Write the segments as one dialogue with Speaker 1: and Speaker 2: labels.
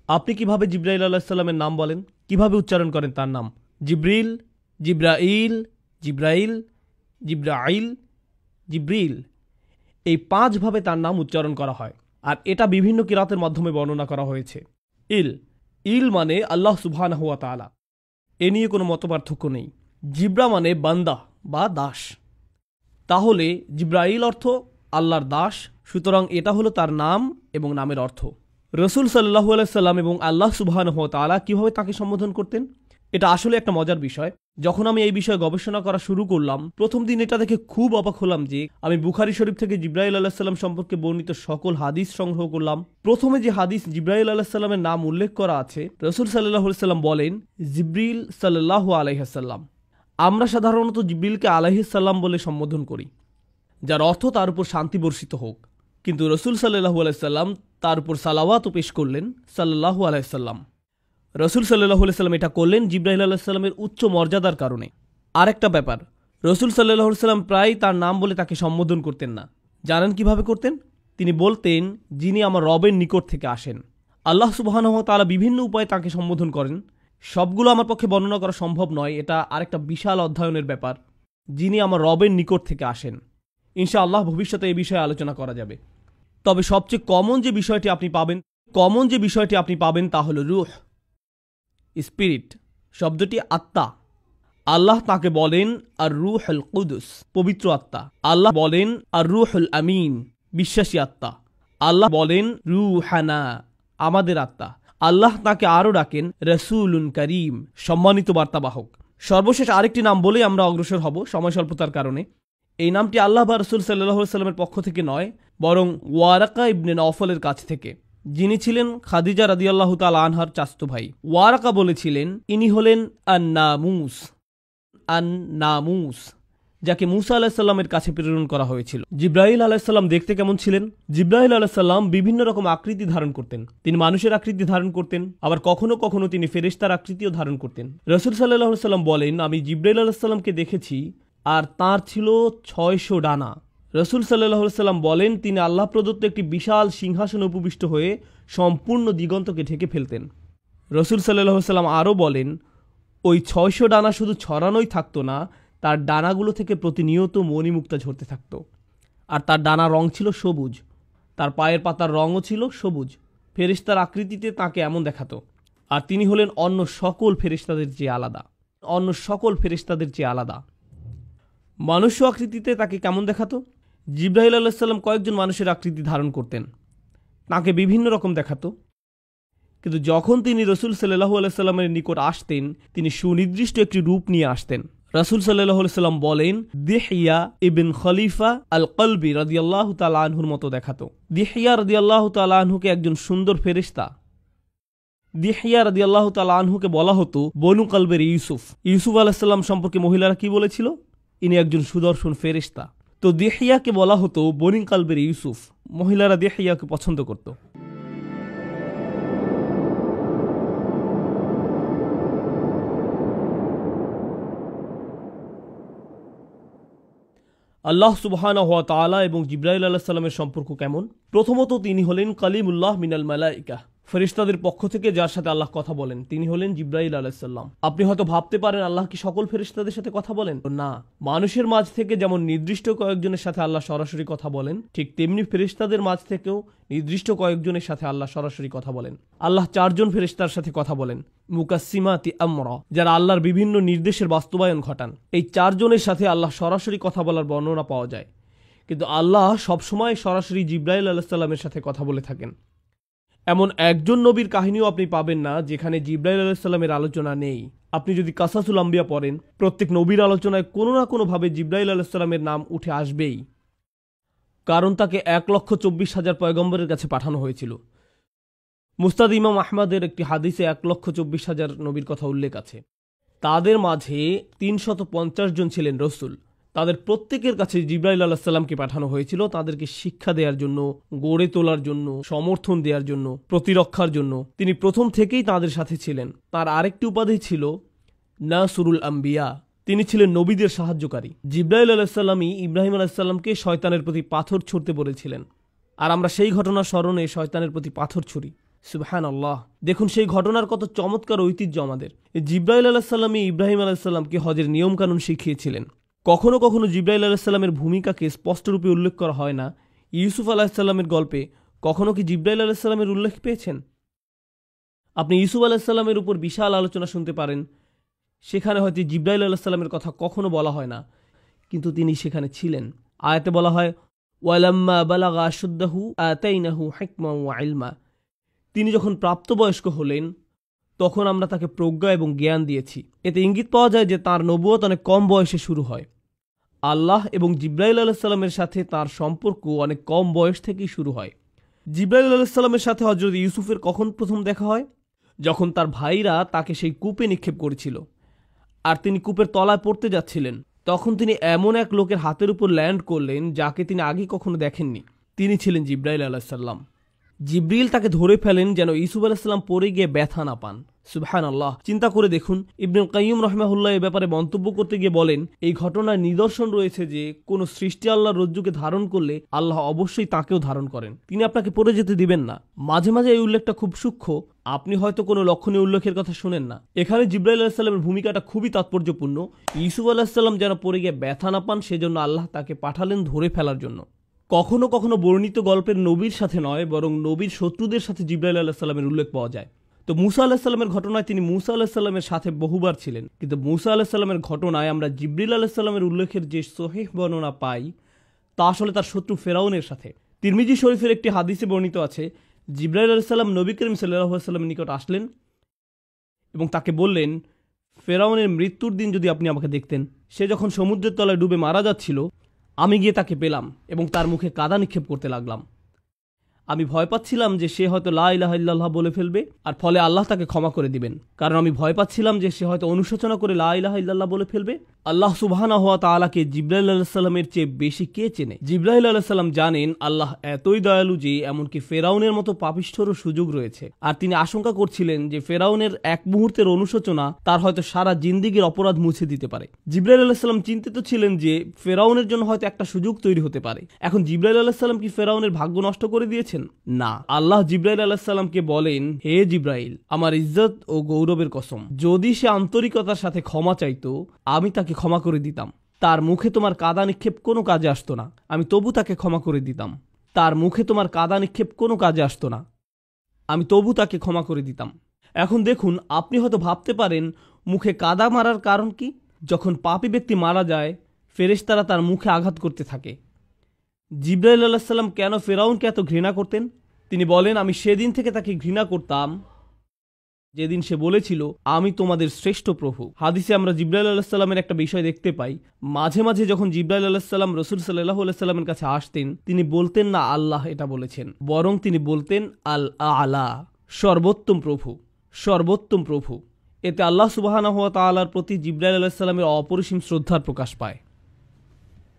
Speaker 1: আপনি কিভাবে জিব্রাইল আলাইহিস সালামের নাম বলেন, কিভাবে উচ্চারণ করেন তার নাম? জিব্রিল, জিব্রাইল, জিব্রাইল, জিব্রাইল, জিব্রিল, এই 5 ভাবে তার নাম উচ্চারণ করা হয়। আর এটা বিভিন্ন কিরাতের মাধ্যমে বর্ণনা করা হয়েছে। ইল, ইল মানে আল্লাহ সুবহানাহু ওয়া তাআলা, এ নিয়ে কোনো মতপার্থক্য নেই। জিব্রা মানে বান্দা বা দাস, তাহলে জিব্রাইল অর্থ আল্লাহর দাস, সুতরাং এটা হলো তার নাম এবং নামের অর্থ। রসুল সাল্লাল্লাহু আলাইহি সাল্লাম এবং আল্লাহ সুবহানাহু ওয়া তাআলা কিভাবে তাকে সম্বোধন করতেন, এটা আসলে একটা মজার বিষয়। যখন আমি এই বিষয়ে গবেষণা করা শুরু করলাম, প্রথম দিন এটা দেখে খুব অবাক হলাম যে আমি বুখারী শরীফ থেকে জিব্রাইল আলাইহিস সালাম সম্পর্কে বর্ণিত সকল হাদিস সংগ্রহ করলাম। প্রথমে যে হাদিস জিব্রাইল আলাইহিস সালামের নাম উল্লেখ করা আছে, রসুল সাল্লাল্লাহু আলাইহি সাল্লাম বলেন জিব্রিল সাল্লাল্লাহু আলাইহি সাল্লাম। আমরা সাধারণত জিব্রিলকে আলাইহিস সালাম বলে সম্বোধন করি, যার অর্থ তার উপর শান্তি বর্ষিত হোক, কিন্তু রসুল সাল্লাল্লাহু আলাইহি সাল্লাম তার উপর সালাওয়াতও পেশ করলেন সাল্লাল্লাহু আলাইহি সাল্লাম। রসুল সাল্লাল্লাহু আলাইহি সাল্লাম এটা করলেন জিব্রাইল আলাইহিস সালামের উচ্চ মর্যাদার কারণে। আরেকটা ব্যাপার, রসুল সাল্লাল্লাহু আলাইহি সাল্লাম প্রায় তার নাম বলে তাকে সম্বোধন করতেন না। জানেন কিভাবে করতেন? তিনি বলতেন, যিনি আমার রবের নিকট থেকে আসেন। আল্লাহ সুবহানাহু ওয়া তাআলা বিভিন্ন উপায়ে তাকে সম্বোধন করেন, সবগুলো আমার পক্ষে বর্ণনা করা সম্ভব নয়, এটা আরেকটা বিশাল অধ্যয়নের ব্যাপার। যিনি আমার রবের নিকট থেকে আসেন, ইনশাআল্লাহ ভবিষ্যতে এই বিষয়ে আলোচনা করা যাবে। তবে সবচেয়ে কমন যে বিষয়টি আপনি পাবেন তা হলো রূহ, স্পিরিট, শব্দটি আত্মা। আল্লাহ তাকে বলেন আর রূহুল কুদুস, পবিত্র আত্মা। আল্লাহ বলেন আর রূহুল আমিন, বিশ্বাসী আত্মা। আল্লাহ বলেন রূহানা, আমাদের আত্মা। আল্লাহ তাকে আরও ডাকেন রাসূলুন করিম, সম্মানিত বার্তাবাহক। সর্বশেষ আরেকটি নাম বলেই আমরা অগ্রসর হব সময় স্বল্পতার কারণে। এই নামটি আল্লাহ বা রসুল সাল্লাল্লাহু আলাইহি সাল্লামের পক্ষ থেকে নয়, বরং ওয়ারাকা ইবনে নওফলের কাছ থেকে, যিনি ছিলেন খাদিজা রাদিয়াল্লাহু তাআলা আনহার চাচাতো ভাই। ওয়ারাকা বলেছিলেন ইনি হলেন আন-নামুস, আন-নামুস, যাকে মুসা আলাইহিস সালামের কাছে প্রেরণ করা হয়েছিল। জিব্রাইল আলাইহিস সালাম দেখতে কেমন ছিলেন? জিব্রাইল আলাইহিস সালাম বিভিন্ন রকম আকৃতি ধারণ করতেন। তিনি মানুষের আকৃতি ধারণ করতেন, আবার কখনো কখনো তিনি ফেরেশতার আকৃতিও ধারণ করতেন। রাসূল সাল্লাল্লাহু আলাইহি সাল্লাম বলেন, আমি জিব্রাইল আলাইহিস সালামকে দেখেছি আর তার ছিল 600 ডানা। রসুল সাল্লাল্লাহু আলাইহি সাল্লাম বলেন, তিনি আল্লাহ প্রদত্ত একটি বিশাল সিংহাসনে উপবিষ্ট হয়ে সম্পূর্ণ দিগন্তকে ঢেকে ফেলতেন। রসুল সাল্লাল্লাহু আলাইহি সাল্লাম আরও বলেন, ওই 600 ডানা শুধু ছড়ানোই থাকতো না, তার ডানাগুলো থেকে প্রতিনিয়ত মণিমুক্তা ঝরতে থাকত। আর তার ডানা রং ছিল সবুজ, তার পায়ের পাতার রঙও ছিল সবুজ। ফেরেশতার আকৃতিতে তাকে এমন দেখাতো। আর তিনি হলেন অন্য সকল ফেরেশতাদের চেয়ে আলাদা। মানুষ্য আকৃতিতে তাকে কেমন দেখাতো? জিব্রাইল আলাইহিস সালাম কয়েকজন মানুষের আকৃতি ধারণ করতেন, তাকে বিভিন্ন রকম দেখাতো। কিন্তু যখন তিনি রসুল সাল্লাল্লাহু আলাইহি সাল্লামের নিকট আসতেন, তিনি সুনির্দিষ্ট একটি রূপ নিয়ে আসতেন। রাসূল সাল্লাল্লাহু আলাইহি সাল্লাম বলেন, দিহিয়া ইবন খলিফা আল কলবি রাদিয়াল্লাহু তাআলা আনহুর মতো দেখাতো। দিহিয়া রাদিয়াল্লাহু তাআলা আনহুকে একজন সুন্দর ফেরেশতা। দিহিয়া রাদিয়াল্লাহু তাআলা আনহুকে বলা হতো বনু কলবের ইউসুফ। ইউসুফ আলাইহিস সালাম সম্পর্কে মহিলারা কি বলেছিল? ইনি একজন সুদর্শন ফেরেশতা। তো দিহিয়াকে বলা হতো বনু কলবের ইউসুফ। মহিলারা দিহিয়াকে পছন্দ করত। আল্লাহ সুবহানাহু ওয়া তাআলা এবং জিব্রাইল আলাইহিস সালামের সম্পর্ক কেমন? প্রথমত, তিনি হলেন কালিমুল্লাহ মিনাল মালাইকা, ফেরেশতাদের পক্ষ থেকে যার সাথে আল্লাহ কথা বলেন তিনি হলেন জিব্রাইল আলাইহিস সালাম। আপনি হয়তো ভাবতে পারেন আল্লাহ কি সকল ফেরেশতাদের সাথে কথা বলেন? না, মানুষের মাঝ থেকে যেমন নির্দিষ্ট কয়েকজনের সাথে আল্লাহ সরাসরি কথা বলেন, ঠিক তেমনি ফেরেশতাদের মাঝ থেকেও নির্দিষ্ট কয়েকজনের সাথে আল্লাহ সরাসরি কথা বলেন। আল্লাহ 4 জন ফেরেশতার সাথে কথা বলেন, মুকাসসিমাতি আমরা, যারা আল্লাহর বিভিন্ন নির্দেশের বাস্তবায়ন ঘটান। এই 4 জনের সাথে আল্লাহ সরাসরি কথা বলার বর্ণনা পাওয়া যায়, কিন্তু আল্লাহ সবসময় সরাসরি জিব্রাইল আলাইহিস সালামের সাথে কথা বলে থাকেন। এমন একজন নবীর কাহিনীও আপনি পাবেন না যেখানে জিব্রাইল আলাইহিস সালামের আলোচনা নেই। আপনি যদি কাসাসুল আম্বিয়া পড়েন, প্রত্যেক নবীর আলোচনায় কোনো না কোনোভাবে জিব্রাইল আলাইহিস সালামের নাম উঠে আসবেই, কারণ তাকে 1,24,000 পয়গম্বরের কাছে পাঠানো হয়েছিল। মুস্তাদ ইমাম আহমদের একটি হাদিসে 1,24,000 নবীর কথা উল্লেখ আছে। তাদের মাঝে 350 জন ছিলেন রসুল। তাদের প্রত্যেকের কাছে জিব্রাইল আলাইহিস সালামকে পাঠানো হয়েছিল তাদেরকে শিক্ষা দেওয়ার জন্য, গড়ে তোলার জন্য, সমর্থন দেওয়ার জন্য, প্রতিরক্ষার জন্য। তিনি প্রথম থেকেই তাদের সাথে ছিলেন। তার আরেকটি উপাধি ছিল নাসরুল আম্বিয়া, তিনি ছিলেন নবীদের সাহায্যকারী। জিব্রাইল আলাইহিস সালামই ইব্রাহিম আলাইহিস সালামকে শয়তানের প্রতি পাথর ছুঁড়তে বলেছিলেন, আর আমরা সেই ঘটনার স্মরণে শয়তানের প্রতি পাথর ছুঁড়ি। সুবহানাল্লাহ। দেখুন সেই ঘটনার কত চমৎকার ঐতিহ্য আমাদের। জিব্রাইল আলাইহিস সালামই ইব্রাহিম আলাইহিস সালামকে হজের নিয়মকানুন শিখিয়েছিলেন। কখনো কখনো জিব্রাইল আলাইহিস সালামের ভূমিকাকে স্পষ্টরূপে উল্লেখ করা হয় না। ইউসুফ আলাইহিস সালামের গল্পে কখনো কি জিব্রাইল আলাইহিস সালামের উল্লেখ পেয়েছেন? আপনি ইউসুফ আলাইহিস সালামের উপর বিশাল আলোচনা শুনতে পারেন, সেখানে হয়তো জিব্রাইল আলাইহিস সালামের কথা কখনো বলা হয় না, কিন্তু তিনি সেখানে ছিলেন। আয়াতে বলা হয় ওয়ালাম্মা বালাগা আশুদ্দাহু আতাইনাহু হিকমা ওয়া ইলমা। তিনি যখন প্রাপ্তবয়স্ক হলেন তখন আমরা তাকে প্রজ্ঞা এবং জ্ঞান দিয়েছি। এতে ইঙ্গিত পাওয়া যায় যে তাঁর নবুয়ত অনেক কম বয়সে শুরু হয়। আল্লাহ এবং জিব্রাইল আলাইহিস সালামের সাথে তার সম্পর্ক অনেক কম বয়স থেকেই শুরু হয়। জিব্রাইল আলাইহিস সালামের সাথে হযরত ইউসুফের কখন প্রথম দেখা হয়? যখন তার ভাইরা তাকে সেই কূপে নিক্ষেপ করেছিল আর তিনি কূপের তলায় পড়তে যাচ্ছিলেন, তখন তিনি এমন এক লোকের হাতের উপর ল্যান্ড করলেন যাকে তিনি আগে কখনো দেখেননি। তিনি ছিলেন জিব্রাইল আলাইহিস সালাম। জিব্রিল তাকে ধরে ফেলেন যেন ইউসুফ আলাইহিস সালাম পড়ে গিয়ে ব্যথা না পান। সুবহানাল্লাহ। চিন্তা করে দেখুন, ইবনুল কাইয়্যিম রাহিমাহুল্লাহ এ ব্যাপারে মন্তব্য করতে গিয়ে বলেন, এই ঘটনার নিদর্শন রয়েছে যে কোন সৃষ্টি আল্লাহর রজ্জুকে ধারণ করলে আল্লাহ অবশ্যই তাকেও ধারণ করেন, তিনি আপনাকে পড়ে যেতে দিবেন না। মাঝে মাঝে এই উল্লেখটা খুব সূক্ষ্ম, আপনি হয়তো কোনো লক্ষণীয় উল্লেখের কথা শুনেন না। এখানে জিব্রাইল আলাইহিস সালামের ভূমিকাটা খুবই তাৎপর্যপূর্ণ। ইউসুফ আলাইহিস সালাম যেন পড়ে গিয়ে ব্যথা না পান, সেজন্য আল্লাহ তাকে পাঠালেন ধরে ফেলার জন্য। কখনো কখনো বর্ণিত গল্পের নবীর সাথে নয়, বরং নবীর শত্রুদের সাথে জিব্রাইল আলাইহিস সালামের উল্লেখ পাওয়া যায়। তো মুসা আলাইহিস সালামের ঘটনায় তিনি মুসা আলাইহিস সালামের সাথে বহুবার ছিলেন, কিন্তু মুসা আলাইহিস সালামের ঘটনায় আমরা জিবরিল আলাইহিস সালামের উল্লেখের যে সহিহ বর্ণনা পাই তা আসলে তার শত্রু ফেরাউনের সাথে। তিরমিজি শরীফের একটি হাদিসে বর্ণিত আছে, জিবরাইল আলাইহিস সালাম নবী করিম সাল্লাল্লাহু আলাইহি ওয়াসাল্লামের নিকট আসলেন এবং তাকে বললেন, ফেরাউনের মৃত্যুর দিন যদি আপনি আমাকে দেখতেন, সে যখন সমুদ্রের তলায় ডুবে মারা যাচ্ছিল, আমি গিয়ে তাকে পেলাম এবং তার মুখে কাদা নিক্ষেপ করতে লাগলাম। আমি ভয় পাচ্ছিলাম যে সে হয়তো লা ইলাহা ইল্লাল্লাহ বলে ফেলবে আর ফলে আল্লাহ তাকে ক্ষমা করে দিবেন, কারণ আমি ভয় পাচ্ছিলাম যে সে হয়তো অনুশোচনা করে লা ইলাহা ইল্লাল্লাহ বলে ফেলবে। আল্লাহ সুবহানাহু ওয়া তাআলাকে জিবরাইল আলাইহিস সালামের চেয়ে বেশি কে চেনে? জিবরাইল আলাইহিস সালাম জানেন আল্লাহ এতই দয়ালু যে এমনকি ফেরাউনের মতো পাপিষ্ঠরও সুযোগ রয়েছে, আর তিনি আশঙ্কা করছিলেন যে ফেরাউনের এক মুহূর্তের অনুশোচনা তার হয়তো সারা জিন্দেগীর অপরাধ মুছে দিতে পারে। জিবরাইল আলাইহিস সালাম চিন্তিত ছিলেন যে ফেরাউনের জন্য হয়তো একটা সুযোগ তৈরি হতে পারে। এখন জিবরাইল আলাইহিস সালাম কি ফেরাউনের ভাগ্য নষ্ট করে দিয়েছেন? না। আল্লাহ জিবরাইল আলাইহিস সালামকে বলেন, হে জিবরাইল, আমার ইজ্জত ও গৌরবের কসম, যদি সে আন্তরিকতার সাথে ক্ষমা চাইতো আমি তাকে ক্ষমা করে দিতাম। তার মুখে তোমার কাদা নিক্ষেপ কোনো কাজে আসতো না, আমি তবু তাকে ক্ষমা করে দিতাম। তার মুখে তোমার কাদা নিক্ষেপ কোনো কাজে আসতো না, আমি তবু তাকে ক্ষমা করে দিতাম। এখন দেখুন, আপনি হয়তো ভাবতে পারেন মুখে কাদা মারার কারণ কি? যখন পাপী ব্যক্তি মারা যায়, ফেরেশতারা তার মুখে আঘাত করতে থাকে। জিবরাইল আলাইহিস সালাম কেন ফেরাউনকে এত ঘৃণা করতেন? তিনি বলেন, আমি সেদিন থেকে তাকে ঘৃণা করতাম যেদিন সে বলেছিল, আমি তোমাদের শ্রেষ্ঠ প্রভু। হাদিসে আমরা জিবরাইল আলাইহিস সালামের একটা বিষয় দেখতে পাই, মাঝে মাঝে যখন জিবরাইল আলাইহিস সালাম রাসূল সাল্লাল্লাহু আলাইহি সাল্লামের কাছে আসতেন, তিনি বলতেন না আল্লাহ এটা বলেছেন, বরং তিনি বলতেন আল আলা, সর্বোত্তম প্রভু, সর্বোত্তম প্রভু। এতে আল্লাহ সুবহানাহু ওয়া তাআলার প্রতি জিবরাইল আলাইহিস সালামের অপরিসীম শ্রদ্ধার প্রকাশ পায়।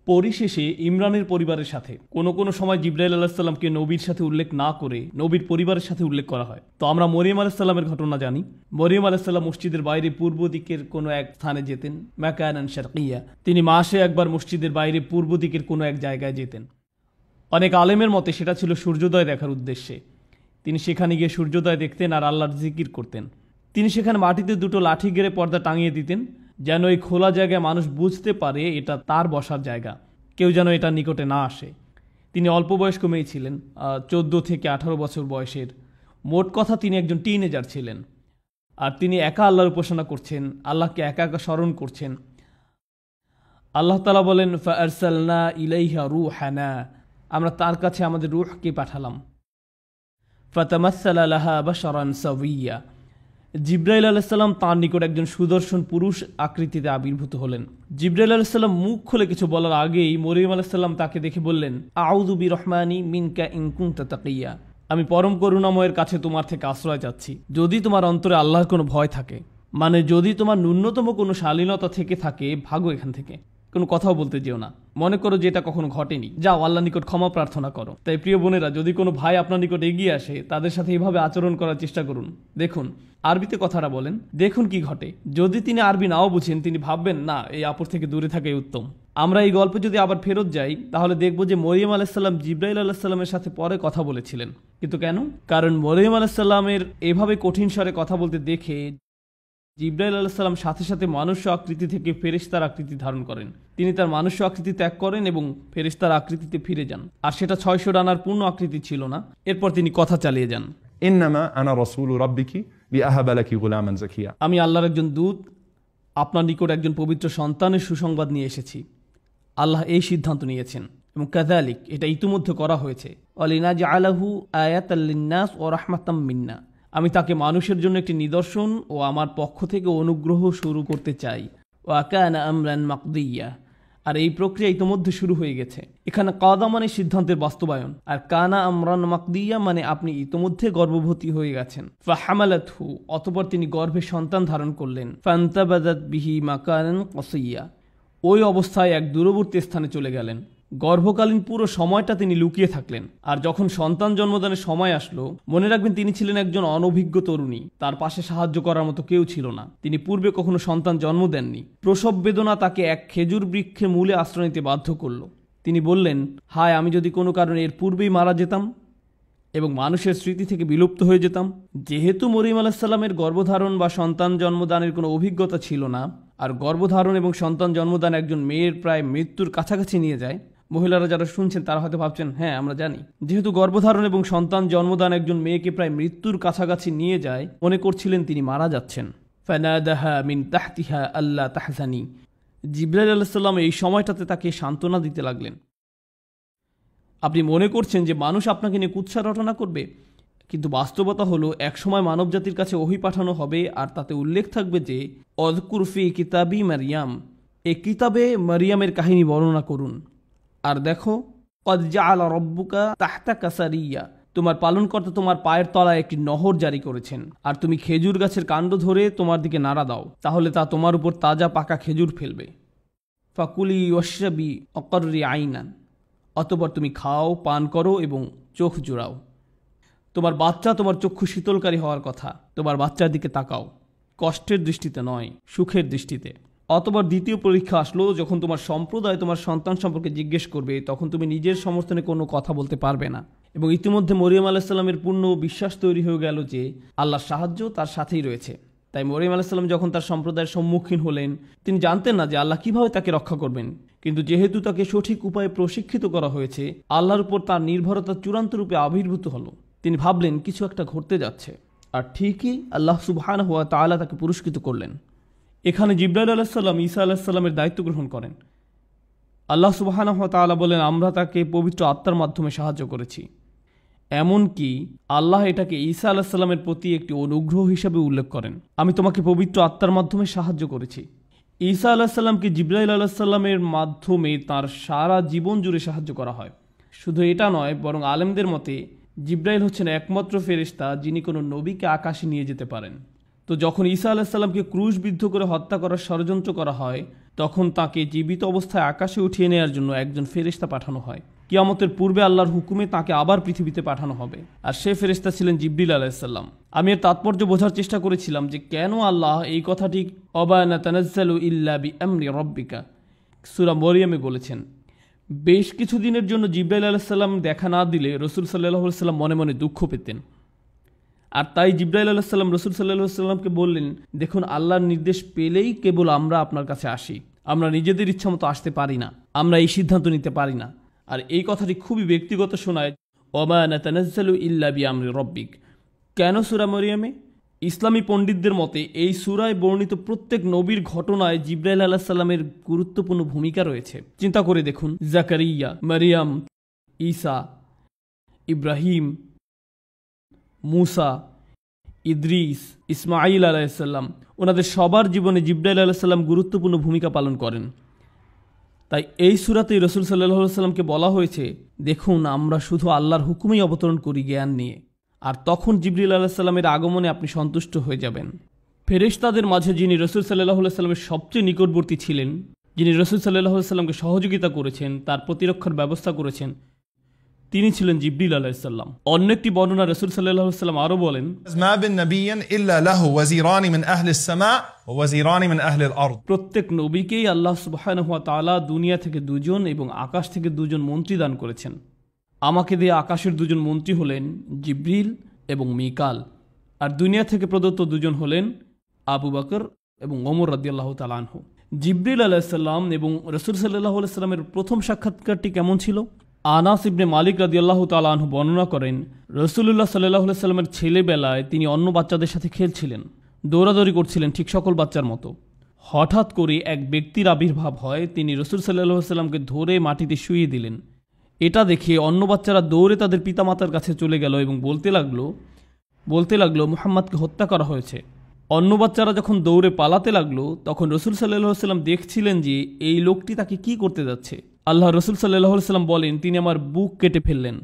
Speaker 1: পরিশেষে ইমরানের পরিবারের সাথে কোনো সময় জিবরাইল আলাইহিস সালামকে নবীর সাথে উল্লেখ না করে নবীর পরিবারের সাথে উল্লেখ করা হয়। তো আমরা মরিয়ম আলাইহিস সালামের ঘটনা জানি। মরিয়ম আলাইহিস সালাম মসজিদের বাইরে পূর্ব দিকের কোনো এক স্থানে যেতেন, মাকানান শারকিয়া। তিনি মাসে একবার মসজিদের বাইরে পূর্ব দিকের কোনো এক জায়গায় যেতেন। অনেক আলেমের মতে সেটা ছিল সূর্যোদয় দেখার উদ্দেশ্যে। তিনি সেখানে গিয়ে সূর্যোদয় দেখতেন আর আল্লাহর জিকির করতেন। তিনি সেখানে মাটিতে দুটো লাঠি গেড়ে পর্দা টাঙিয়ে দিতেন, যেন এই খোলা জায়গায় মানুষ বুঝতে পারে এটা তার বসার জায়গা, কেউ যেন এটার নিকটে না আসে। তিনি অল্প বয়স্ক মেয়ে ছিলেন, 14 থেকে 18 বছর বয়সের। মোট কথা তিনি একজন টিনেজার ছিলেন, আর তিনি একা আল্লাহর উপাসনা করছেন, আল্লাহকে একা একা স্মরণ করছেন। আল্লাহ তাআলা বলেন, ফাআরসালনা ইলাইহা রূহানা, আমরা তার কাছে আমাদের রূহকে পাঠালাম। ফাতামাসসালা লাহা বাশারান সাওয়িয়া, জিবরাইল আলাইহিস সালাম তার নিকট একজন সুদর্শন পুরুষ আকৃতিতে আবির্ভূত হলেন। জিবরাইল আলাইহিস সালাম মুখ খুলে কিছু বলার আগেই মরিয়ম আলাইহিস সালাম তাকে দেখে বললেন, আউযু বিরহমানি মিনকা ইন কুনতা তাকিয়া, আমি পরম করুণাময়ের কাছে তোমার থেকে আশ্রয় চাচ্ছি যদি তোমার অন্তরে আল্লাহর কোনো ভয় থাকে, মানে যদি তোমার ন্যূনতম কোনো শালীনতা থেকে থাকে, ভাগো এখান থেকে, কোনো কথাও বলতে যেও না, মনে করো যে এটা কখনো ঘটেনি, যাও আল্লাহর নিকট ক্ষমা প্রার্থনা করো। তাই প্রিয় বোনেরা, যদি কোনো ভাই আপনার নিকট এগিয়ে আসে, তাদের সাথে এইভাবে আচরণ করার চেষ্টা করুন। দেখুন আরবিতে কথাটা বলেন, দেখুন কি ঘটে। যদি তিনি আরবি নাও বুঝেন, তিনি ভাববেন না এই আপুর থেকে দূরে থাকাই উত্তম। আমরা এই গল্পে যদি আবার ফেরত যাই তাহলে দেখব যে মরিয়ম আলাইসাল্লাম জিব্রাইল আলাইসাল্লামের সাথে পরে কথা বলেছিলেন। কিন্তু কেন? কারণ মরিয়ম আলাইসাল্লামের এভাবে কঠিন স্বরে কথা বলতে দেখে জিব্রাইল আলাইসাল্লাম সাথে সাথে মানুষ্য আকৃতি থেকে ফেরেশতার আকৃতি ধারণ করেন। তিনি তার মানুষ্য আকৃতি ত্যাগ করেন এবং ফেরেশতার আকৃতিতে ফিরে যান। আর সেটা 600 ডানার পূর্ণ আকৃতি ছিল না। এরপর তিনি কথা চালিয়ে যান,
Speaker 2: ইন্নামা আনা রাসূলু রাব্বিকি লিআহাবা লাকি গুলামান যাকিয়া।
Speaker 1: আমি আল্লাহর একজন দূত, আপনার নিকট একজন পবিত্র সন্তানের সুসংবাদ নিয়ে এসেছি। আল্লাহ এই সিদ্ধান্ত নিয়েছেন এবং কাযালিক, এটা ইতিমধ্যে করা হয়েছে। ওয়ালিনাজআলাহু আয়াতাল লিন্নাস ওয়া রাহমাতাম মিন্না, আমি তাকে মানুষের জন্য একটি নিদর্শন ও আমার পক্ষ থেকে অনুগ্রহ শুরু করতে চাই। ওয়া কানা আমরান মাকদিয়া, আর এই প্রক্রিয়া ইতিমধ্যে শুরু হয়ে গেছে। এখানে কাদা মানে সিদ্ধান্তের বাস্তবায়ন, আর কানা আমরান মাকদিয়া মানে আপনি ইতিমধ্যে গর্ভবতী হয়ে গেছেন। ফাহামালাতহু, অতঃপর তিনি গর্ভে সন্তান ধারণ করলেন। ফান্তাবাযাত বিহি মাকানান কসিয়া, ওই অবস্থায় এক দূরবর্তী স্থানে চলে গেলেন। গর্ভকালীন পুরো সময়টা তিনি লুকিয়ে থাকলেন। আর যখন সন্তান জন্মদানের সময় আসলো, মনে রাখবেন তিনি ছিলেন একজন অনভিজ্ঞ তরুণী, তার পাশে সাহায্য করার মতো কেউ ছিল না। তিনি পূর্বে কখনো সন্তান জন্ম দেননি। প্রসব বেদনা তাকে এক খেজুর বৃক্ষের মূলে আশ্রয় নিতে বাধ্য করল। তিনি বললেন, হায়, আমি যদি কোনো কারণে এর পূর্বেই মারা যেতাম এবং মানুষের স্মৃতি থেকে বিলুপ্ত হয়ে যেতাম। যেহেতু মরিয়ম আলাইসাল্লামের গর্ভধারণ বা সন্তান জন্মদানের কোনো অভিজ্ঞতা ছিল না, আর গর্ভধারণ এবং সন্তান জন্মদান একজন মেয়ের প্রায় মৃত্যুর কাছাকাছি নিয়ে যায়। মহিলারা যারা শুনছেন তারা হয়তো ভাবছেন, হ্যাঁ আমরা জানি। যেহেতু গর্ভধারণ এবং সন্তান জন্মদান একজন মেয়েকে প্রায় মৃত্যুর কাছাকাছি নিয়ে যায়, মনে করছিলেন তিনি মারা যাচ্ছেন। ফানাদাহা মিন তাহতিহা আল্লা তাহজানি, জিবরাইল আলাইহিস সালাম এই সময়টাতে তাকে সান্ত্বনা দিতে লাগলেন। আপনি মনে করছেন যে মানুষ আপনাকে নিয়ে কুৎসা রটনা করবে, কিন্তু বাস্তবতা হলো একসময় মানবজাতির কাছে ওহী পাঠানো হবে, আর তাতে উল্লেখ থাকবে যে অযকুর ফি কিতাবি মারিয়াম, এই কিতাবে মারিয়ামের কাহিনী বর্ণনা করুন। আর দেখো, কদ জাআলা রব্বুকা তাহতাকা সারিয়া, তোমার পালনকর্তা তোমার পায়ের তলায় একটি নহর জারি করেছেন, আর তুমি খেজুর গাছের কাণ্ড ধরে তোমার দিকে নাড়া দাও, তাহলে তা তোমার উপর তাজা পাকা খেজুর ফেলবে। ফাকুলি ওয়াশরাবি অকররি আইনান, অতঃপর তুমি খাও, পান করো এবং চোখ জোড়াও। তোমার বাচ্চা তোমার চক্ষু শীতলকারী হওয়ার কথা। তোমার বাচ্চার দিকে তাকাও, কষ্টের দৃষ্টিতে নয়, সুখের দৃষ্টিতে। অতঃপর দ্বিতীয় পরীক্ষা আসলো, যখন তোমার সম্প্রদায় তোমার সন্তান সম্পর্কে জিজ্ঞেস করবে, তখন তুমি নিজের সমর্থনে কোনো কথা বলতে পারবে না। এবং ইতিমধ্যে মরিয়ম আলাইসাল্লামের পূর্ণ বিশ্বাস তৈরি হয়ে গেল যে আল্লাহর সাহায্য তার সাথেই রয়েছে। তাই মরিয়ম আলাইসাল্লাম যখন তার সম্প্রদায়ের সম্মুখীন হলেন, তিনি জানতেন না যে আল্লাহ কিভাবে তাকে রক্ষা করবেন। কিন্তু যেহেতু তাকে সঠিক উপায়ে প্রশিক্ষিত করা হয়েছে, আল্লাহর উপর তার নির্ভরতা চূড়ান্ত রূপে আবির্ভূত হলো। তিনি ভাবলেন কিছু একটা ঘটতে যাচ্ছে, আর ঠিকই আল্লাহ সুবহানাহু ওয়া তাআলা তাকে পুরস্কৃত করলেন। এখানে জিবরাইল আলাইহিস সালাম ঈসা আলাইহিস সালামের দায়িত্ব গ্রহণ করেন। আল্লাহ সুবহানাহু ওয়া তাআলা বলেন, আমরা তাকে পবিত্র আত্মার মাধ্যমে সাহায্য করেছি। এমনকি আল্লাহ এটাকে ঈসা আলাইহিস সালামের প্রতি একটি অনুগ্রহ হিসাবে উল্লেখ করেন। আমি তোমাকে পবিত্র আত্মার মাধ্যমে সাহায্য করেছি। ঈসা আলাইহিস সালামকে জিবরাইল আলাইহিস সালামের মাধ্যমে তার সারা জীবন জুড়ে সাহায্য করা হয়। শুধু এটা নয়, বরং আলেমদের মতে জিবরাইল হচ্ছেন একমাত্র ফেরেশতা যিনি কোনো নবীকে আকাশে নিয়ে যেতে পারেন। তো যখন ঈসা আলাইহিস সালামকে ক্রুশবিদ্ধ করে হত্যা করার ষড়যন্ত্র করা হয়, তখন তাকে জীবিত অবস্থায় আকাশে উঠিয়ে নেওয়ার জন্য একজন ফেরেশতা পাঠানো হয়। কিয়ামতের পূর্বে আল্লাহর হুকুমে তাকে আবার পৃথিবীতে পাঠানো হবে, আর সে ফেরেশতা ছিলেন জিবরিল আলাইহিস সালাম। আমি এর তাৎপর্য বোঝার চেষ্টা করেছিলাম যে কেন আল্লাহ এই কথাটি ওয়া মা তানাজ্জালু ইল্লা বিআমরি রাব্বিকা সূরা মরিয়মে বলেছেন। বেশ কিছু দিনের জন্য জিবরাইল আলাইহিস সালাম দেখা না দিলে রাসূল সাল্লাল্লাহু আলাইহি ওয়াসাল্লাম মনে মনে দুঃখ পেতেন। আর তাই জিবরাইল আলাইহিস সালাম রাসূল সাল্লাল্লাহু আলাইহি ওয়াসাল্লামকে বললেন, দেখুন, আল্লাহর নির্দেশ পেলেই কেবল আমরা আপনার কাছে আসি। আমরা নিজেদের ইচ্ছা মতো আসতে পারি না, আমরা এই সিদ্ধান্ত নিতে পারি না। আর এই কথাটি খুবই ব্যক্তিগত শোনায়, ওয়া মা নাতানাজ্জালু ইল্লা বিআমরি রাব্বিক। কেন সূরা মরিয়মে? ইসলামী পণ্ডিতদের মতে এই সূরায় বর্ণিত প্রত্যেক নবীর ঘটনায় জিবরাইল আলাইহিস সালামের গুরুত্বপূর্ণ ভূমিকা রয়েছে। চিন্তা করে দেখুন, জাকারিয়া, মারিয়াম, ঈসা, ইব্রাহিম, মুসা, ইদ্রিস, ইসমাঈল আলাইহিস সালাম, ওনাদের সবার জীবনে জিবরাইল আলাইহিস সালাম গুরুত্বপূর্ণ ভূমিকা পালন করেন। তাই এই সূরাতেই রাসূল সাল্লাল্লাহু আলাইহি ওয়াসাল্লামকে বলা হয়েছে, দেখুন, আমরা শুধু আল্লাহর হুকুমেই অবতরণ করি জ্ঞান নিয়ে, আর তখন জিবরিল আলাইহিস সালামের আগমনে আপনি সন্তুষ্ট হয়ে যাবেন। ফেরেশতাদের মাঝে যিনি রাসূল সাল্লাল্লাহু আলাইহি ওয়াসাল্লামের সবচেয়ে নিকটবর্তী ছিলেন, যিনি রাসূল সাল্লাল্লাহু আলাইহি ওয়াসাল্লামকে সহযোগিতা করেছেন, তার প্রতিরক্ষার ব্যবস্থা করেছেন, তিনি ছিলেন জিবরিল আলাইহিস সালাম। অন্য একটি বর্ণনা রাসূল সাল্লাল্লাহু আলাইহি ওয়াসাল্লাম আরো বলেন,
Speaker 3: ما من نبي إلا له وزيران من أهل السماء ووزيران من أهل الأرض।
Speaker 1: প্রত্যেক নবীকেই আল্লাহ সুবহানাহু ওয়া তাআলা দুনিয়া থেকে দুজন এবং আকাশ থেকে দুজন মন্ত্রী দান করেছেন। আমাকে দিয়ে আকাশের দুজন মন্ত্রী হলেন জিবরিল এবং মিকাল, আর দুনিয়া থেকে প্রদত্ত দুজন হলেন আবু বকর এবং ওমর রাদিয়াল্লাহু তাআলা আনহু। জিবরিল আলাইহিস সালাম এবং রাসূল সাল্লাল্লাহু আলাইহি ওয়াসাল্লামের প্রথম সাক্ষাৎকারটি কেমন ছিল? আনাস ইবনে মালিক রাদিয়াল্লাহু তাআলা আনহু বর্ণনা করেন, রাসূলুল্লাহ সাল্লাল্লাহু আলাইহি ওয়াসাল্লামের ছেলেবেলায় তিনি অন্য বাচ্চাদের সাথে খেলছিলেন, দৌড়াদৌড়ি করছিলেন ঠিক সকল বাচ্চার মতো। হঠাৎ করে এক ব্যক্তির আবির্ভাব হয়, তিনি রাসূল সাল্লাল্লাহু আলাইহি ওয়াসাল্লামকে ধরে মাটিতে শুইয়ে দিলেন। এটা দেখে অন্য বাচ্চারা দৌড়ে তাদের পিতামাতার কাছে চলে গেল এবং বলতে লাগলো মুহাম্মদকে হত্যা করা হয়েছে। অন্য বাচ্চারা যখন দৌড়ে পালাতে লাগলো, তখন রাসূল সাল্লাল্লাহু আলাইহি ওয়াসাল্লাম দেখছিলেন যে এই লোকটি তাকে কি করতে যাচ্ছে। আল্লাহ রাসূল সাল্লাল্লাহু আলাইহি ওয়াসাল্লাম বলেন, তিনি আমার বুক কেটে ফেললেন,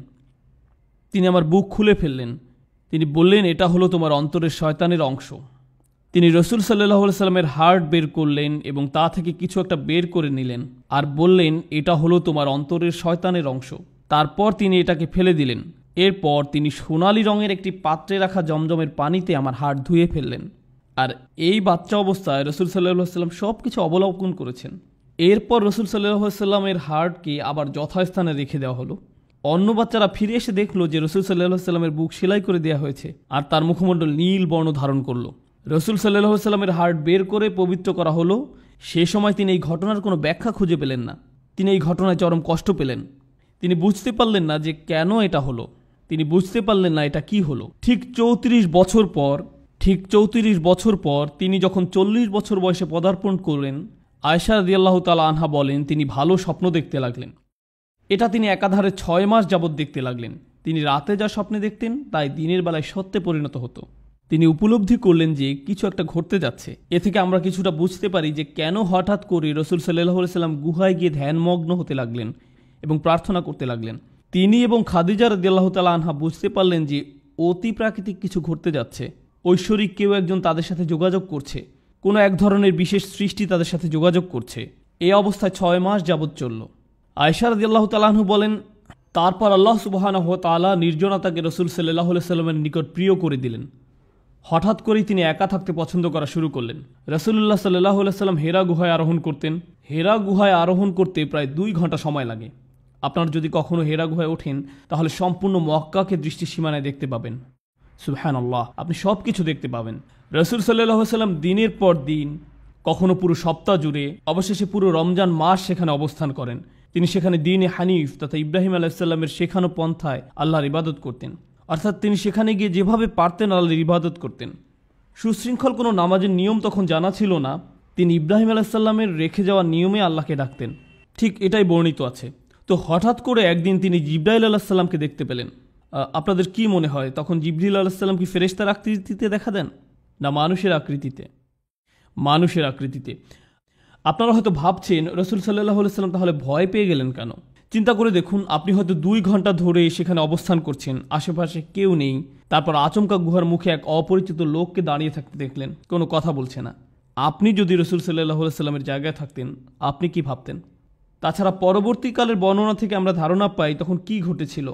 Speaker 1: তিনি আমার বুক খুলে ফেললেন। তিনি বললেন, এটা হলো তোমার অন্তরের শয়তানের অংশ। তিনি রাসূল সাল্লাল্লাহু আলাইহি ওয়াসাল্লামের হার্ট বের করলেন এবং তা থেকে কিছু একটা বের করে নিলেন আর বললেন, এটা হলো তোমার অন্তরের শয়তানের অংশ। তারপর তিনি এটাকে ফেলে দিলেন। এরপর তিনি সোনালী রঙের একটি পাত্রে রাখা জমজমের পানিতে আমার হাড় ধুয়ে ফেললেন। আর এই বাচ্চা অবস্থায় রাসূল সাল্লাল্লাহু আলাইহি ওয়াসাল্লাম সব কিছু অবলোকন করেছেন। এরপর রাসূল সাল্লাল্লাহু আলাইহি ওয়াসাল্লামের হাড়কে আবার যথাস্থানে রেখে দেওয়া হলো। অন্য বাচ্চারা ফিরে এসে দেখলো যে রাসূল সাল্লাল্লাহু আলাইহি ওয়াসাল্লামের বুক সেলাই করে দেওয়া হয়েছে আর তার মুখমণ্ডল নীল বর্ণ ধারণ করলো। রাসূল সাল্লাল্লাহু আলাইহি ওয়াসাল্লামের হাড় বের করে পবিত্র করা হলো। সে সময় তিনি এই ঘটনার কোনো ব্যাখ্যা খুঁজে পেলেন না। তিনি এই ঘটনায় চরম কষ্ট পেলেন। তিনি বুঝতে পারলেন না যে কেন এটা হলো, তিনি বুঝতে পারলেন না এটা কি হলো। ঠিক 34 বছর পর তিনি যখন 40 বছর বয়সে পদার্পণ করলেন, আয়েশা রাদিয়াল্লাহু তাআলা আনহা বলেন, তিনি ভালো স্বপ্ন দেখতে লাগলেন। এটা তিনি একাধারে 6 মাস যাবৎ দেখতে লাগলেন। তিনি রাতে যা স্বপ্নে দেখতেন তাই দিনের বেলায় সত্যে পরিণত হতো। তিনি উপলব্ধি করলেন যে কিছু একটা ঘটতে যাচ্ছে। এ থেকে আমরা কিছুটা বুঝতে পারি যে কেন হঠাৎ করে রাসূল সাল্লাল্লাহু আলাইহি ওয়াসাল্লাম গুহায় গিয়ে ধ্যানমগ্ন হতে লাগলেন এবং প্রার্থনা করতে লাগলেন। তিনি এবং খাদিজা রাদিয়াল্লাহু তাআলা আনহা বুঝতে পারলেন যে অতি প্রাকৃতিক কিছু ঘটতে যাচ্ছে। ঐশ্বরিক কেউ একজন তাদের সাথে যোগাযোগ করছে, কোনো এক ধরনের বিশেষ সৃষ্টি তাদের সাথে যোগাযোগ করছে। এই অবস্থায় 6 মাস যাবৎ চলল। আয়েশা রাদিয়াল্লাহু তাআলা আনহা বলেন, তারপর আল্লাহ সুবহানাহু ওয়া তাআলা নির্জনতাকে রাসূল সাল্লাল্লাহু আলাইহি ওয়াসাল্লামের নিকট প্রিয় করে দিলেন। হঠাৎ করেই তিনি একা থাকতে পছন্দ করা শুরু করলেন। রাসূলুল্লাহ সাল্লাল্লাহু আলাইহি ওয়াসাল্লাম হেরা গুহায় আরোহণ করতেন। হেরা গুহায় আরোহণ করতে প্রায় 2 ঘন্টা সময় লাগে। আপনারা যদি কখনো হেরা গুহায় ওঠেন তাহলে সম্পূর্ণ মক্কাকে দৃষ্টি সীমানায় দেখতে পাবেন। সুবহানাল্লাহ, আপনি সব কিছু দেখতে পাবেন। রাসূল সাল্লাল্লাহু আলাইহি ওয়াসাল্লাম দিনের পর দিন, কখনো পুরো সপ্তাহ জুড়ে, অবশেষে পুরো রমজান মাস সেখানে অবস্থান করেন। তিনি সেখানে দ্বীনে হানিফ তথা ইব্রাহিম আলাইহিস সালামের শেখানো পন্থায় আল্লাহর ইবাদত করতেন। অর্থাৎ তিনি সেখানে গিয়ে যেভাবে পারতেন আল্লাহর ইবাদত করতেন। সুশৃঙ্খল কোনো নামাজের নিয়ম তখন জানা ছিল না। তিনি ইব্রাহিম আলাইহিস সালামের রেখে যাওয়া নিয়মে আল্লাহকে ডাকতেন। ঠিক এটাই বর্ণিত আছে। তো হঠাৎ করে একদিন তিনি জিবরাইল আলাইহিস সালামকে দেখতে পেলেন। আপনাদের কি মনে হয় তখন জিবরিল আলাইহিস সালাম কি ফেরেশতার আকৃতিতে দেখা দেন, না মানুষের আকৃতিতে? মানুষের আকৃতিতে। আপনারা হয়তো ভাবছেন রাসূল সাল্লাল্লাহু আলাইহি ওয়াসাল্লাম তাহলে ভয় পেয়ে গেলেন কেন? চিন্তা করে দেখুন, আপনি হয়তো 2 ঘন্টা ধরে সেখানে অবস্থান করছেন, আশেপাশে কেউ নেই, তারপর আচমকা গুহার মুখে এক অপরিচিত লোককে দাঁড়িয়ে থাকতে দেখলেন, কোনো কথা বলছে না। আপনি যদি রাসূল সাল্লাল্লাহু আলাইহি ওয়াসাল্লামের জায়গায় থাকতেন, আপনি কি ভাবতেন? তাছাড়া পরবর্তীকালের বর্ণনা থেকে আমরা ধারণা পাই তখন কি ঘটেছিল।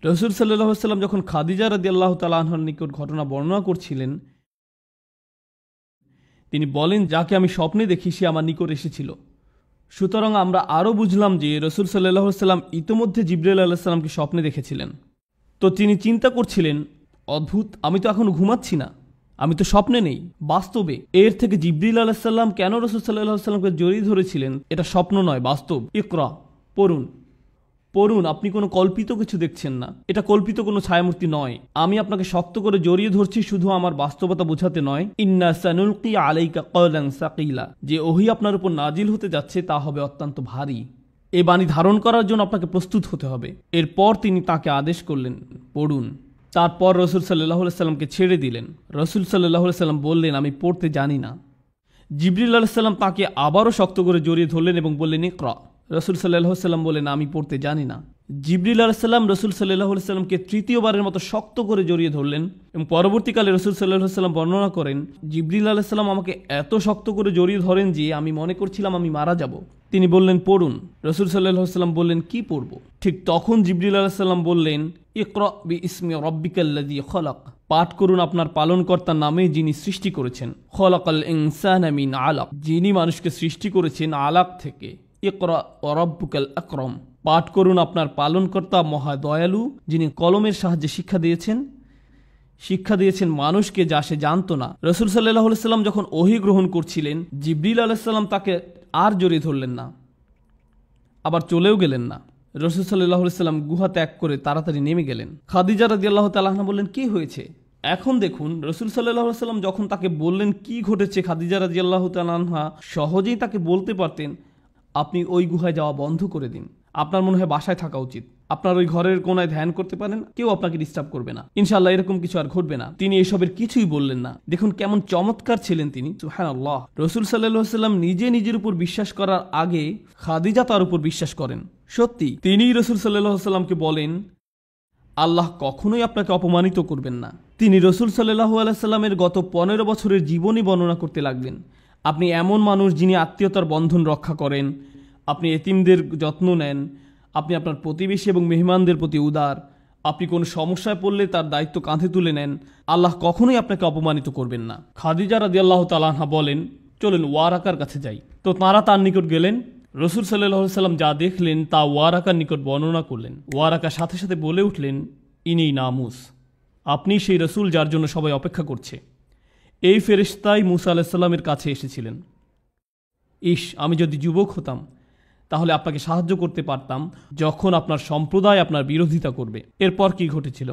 Speaker 1: রাসূল সাল্লাল্লাহু আলাইহি ওয়াসাল্লাম যখন খাদিজা রাদিয়াল্লাহু তাআলা আনহার নিকট ঘটনা বর্ণনা করছিলেন, তিনি বলেন, যাকে আমি স্বপ্নে দেখি সে আমার নিকট এসেছিল। সুতরাং আমরা আরও বুঝলাম যে রাসূল সাল্লাল্লাহু আলাইহি ওয়াসাল্লাম ইতোমধ্যে জিবরাইল আলাইহিস সালামকে স্বপ্নে দেখেছিলেন। তো তিনি চিন্তা করছিলেন, অদ্ভুত, আমি তো এখন ঘুমাচ্ছি না, আমি তো স্বপ্নে নেই, বাস্তবে। এর থেকে জিবরিল আলাইহিস সালাম কেন রাসূল সাল্লাল্লাহু আলাইহি ওয়াসাল্লামকে জড়িয়ে ধরেছিলেন? এটা স্বপ্ন নয়, বাস্তব। ইকরা, পড়ুন, আপনি কোনো কল্পিত কিছু দেখছেন না, এটা কল্পিত কোনো ছায়ামূর্তি নয়। আমি আপনাকে শক্ত করে জড়িয়ে ধরছি শুধু আমার বাস্তবতা বোঝাতে নয়। ইন্না সানুলকি আলাইকা কওলান সাকিলা, যে ওহী আপনার উপর নাজিল হতে যাচ্ছে তা হবে অত্যন্ত ভারী। এই বাণী ধারণ করার জন্য আপনাকে প্রস্তুত হতে হবে। এরপর তিনি তাকে আদেশ করলেন, পড়ুন। তারপর রাসূল সাল্লাল্লাহু আলাইহি ওয়াসাল্লামকে ছেড়ে দিলেন। রাসূল সাল্লাল্লাহু আলাইহি ওয়াসাল্লাম বললেন, আমি পড়তে জানি না। জিবরিল আলাইহিস সালাম তাকে আবারও শক্ত করে জড়িয়ে ধরলেন এবং বললেন, ইকরা। রাসূল সাল্লাল্লাহু আলাইহি ওয়াসাল্লাম বললেন, আমি পড়তে জানি না। জিবরিল আলাইহিস সালাম রাসূল সাল্লাল্লাহু আলাইহি ওয়াসাল্লামকে তৃতীয়বারের মতো শক্ত করে জড়িয়ে ধরলেন এবং পরবর্তীকালে রাসূল সাল্লাল্লাহু আলাইহি ওয়াসাল্লাম বর্ণনা করেন, জিবরিল আলাইহিস সালাম আমাকে এত শক্ত করে জড়িয়ে ধরেন যে আমি মনে করছিলাম আমি মারা যাব। তিনি বললেন পড়ুন। রাসূল সাল্লাল্লাহু আলাইহি ওয়াসাল্লাম বললেন কি পড়ব? ঠিক তখন জিবরিল আলাইহিস সালাম বললেন ইকরা বিইসমি রাব্বিকাল্লাযী খলাক, পাঠ করুন আপনার পালনকর্তার নামে যিনি সৃষ্টি করেছেন। খলাকাল ইনসানা মিন আলাক, যিনি মানুষকে সৃষ্টি করেছেন আলাক থেকে। ইকরা ওয়া রাব্বুকাল আকরাম, পাঠ করুন আপনার পালনকর্তা মহা দয়ালু, যিনি কলমের সাহায্যে শিক্ষা দিয়েছেন মানুষকে যা সে জানতো না। রাসূল সাল্লাল্লাহু আলাইহি ওয়াসাল্লাম যখন ওহী গ্রহণ করছিলেন, জিবরিল আলাইহিস সালাম তাকে আর জড়িয়ে ধরলেন না, আবার চলেও গেলেন না। রাসূল সাল্লাল্লাহু আলাইহি ওয়াসাল্লাম গুহা ত্যাগ করে তাড়াতাড়ি নেমে গেলেন। খাদিজা রাদিয়াল্লাহু তাআলা আনহা বললেন কি হয়েছে? এখন দেখুন রাসূল সাল্লাল্লাহু আলাইহি ওয়াসাল্লাম যখন তাকে বললেন কি ঘটেছে, খাদিজা রাদিয়াল্লাহু তাআলা আনহা সহজেই তাকে বলতে পারতেন আপনি ওই গুহায় যাওয়া বন্ধ করে দিন, আপনার মনে হয় বাসায় থাকা উচিত, আপনার ওই ঘরের কোনায় ধ্যান করতে পারেন, কেউ আপনাকে ডিস্টার্ব করবে না, ইনশাআল্লাহ এরকম কিছু আর ঘটবে না। তিনি এসবের কিছুই বললেন না। দেখুন কেমন চমৎকার ছিলেন তিনি, সুবহানাল্লাহ। রাসূল সাল্লাল্লাহু আলাইহি ওয়াসাল্লাম নিজের উপর বিশ্বাস করার আগে খাদিজা তার উপর বিশ্বাস করেন। সত্যি তিনিই রাসূল সাল্লাল্লাহু আলাইহি ওয়াসাল্লামকে বলেন আল্লাহ কখনোই আপনাকে অপমানিত করবেন না। তিনি রাসূল সাল্লাল্লাহু আলাইহি ওয়াসাল্লামের গত 15 বছরের জীবনী বর্ণনা করতে লাগলেন। আপনি এমন মানুষ যিনি আত্মীয়তার বন্ধন রক্ষা করেন, আপনি এতিমদের যত্ন নেন, আপনি আপনার প্রতিবেশী এবং মেহমানদের প্রতি উদার, আপনি কোনো সমস্যায় পড়লে তার দায়িত্ব কাঁধে তুলে নেন, আল্লাহ কখনোই আপনাকে অপমানিত করবেন না। খাদিজা রাদিয়াল্লাহু তাআলা আনহা বলেন চলেন ওয়ারাকার কাছে যাই। তো তাঁরা তার নিকট গেলেন। রাসূল সাল্লাল্লাহু আলাইহি ওয়াসাল্লাম যা দেখলেন তা ওয়ারাকার নিকট বর্ণনা করলেন। ওয়ারাকার সাথে সাথে বলে উঠলেন ইনি নামুস, আপনি সেই রাসূল যার জন্য সবাই অপেক্ষা করছে। এই ফেরেশতাই মূসা আলাইহিস সালামের কাছে এসেছিলেন। ইস, আমি যদি যুবক হতাম তাহলে আপনাকে সাহায্য করতে পারতাম যখন আপনার সম্প্রদায় আপনার বিরোধিতা করবে। এরপর কি ঘটেছিল?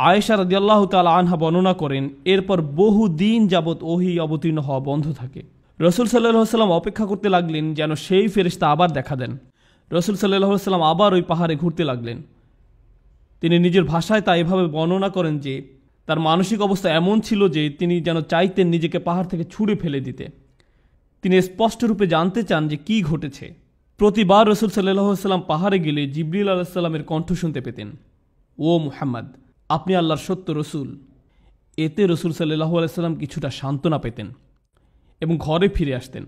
Speaker 1: আয়েশা রাদিয়াল্লাহু তাআলা আনহা বর্ণনা করেন এরপর বহু দিন যাবৎ ওহী অবতীর্ণ হওয়া বন্ধ থাকে। রাসূল সাল্লাল্লাহু আলাইহি ওয়াসাল্লাম অপেক্ষা করতে লাগলেন যেন সেই ফেরেশতা আবার দেখা দেন। রাসূল সাল্লাল্লাহু আলাইহি ওয়াসাল্লাম আবার ওই পাহাড়ে ঘুরতে লাগলেন। তিনি নিজের ভাষায় তা এভাবে বর্ণনা করেন যে তার মানসিক অবস্থা এমন ছিল যে তিনি যেন চাইতেন নিজেকে পাহাড় থেকে ছুঁড়ে ফেলে দিতে। তিনি স্পষ্ট রূপে জানতে চান যে কি ঘটেছে। প্রতিবার রাসূল সাল্লাল্লাহু আলাইহি ওয়াসাল্লাম পাহাড়ে গেলে জিবরিল আলাইহিস সালামের কণ্ঠ শুনতে পেতেন, ও মুহাম্মদ আপনি আল্লাহর সত্য রসূল। এতে রাসূল সাল্লাল্লাহু আলাইহি ওয়াসাল্লাম কিছুটা সান্ত্বনা পেতেন এবং ঘরে ফিরে আসতেন।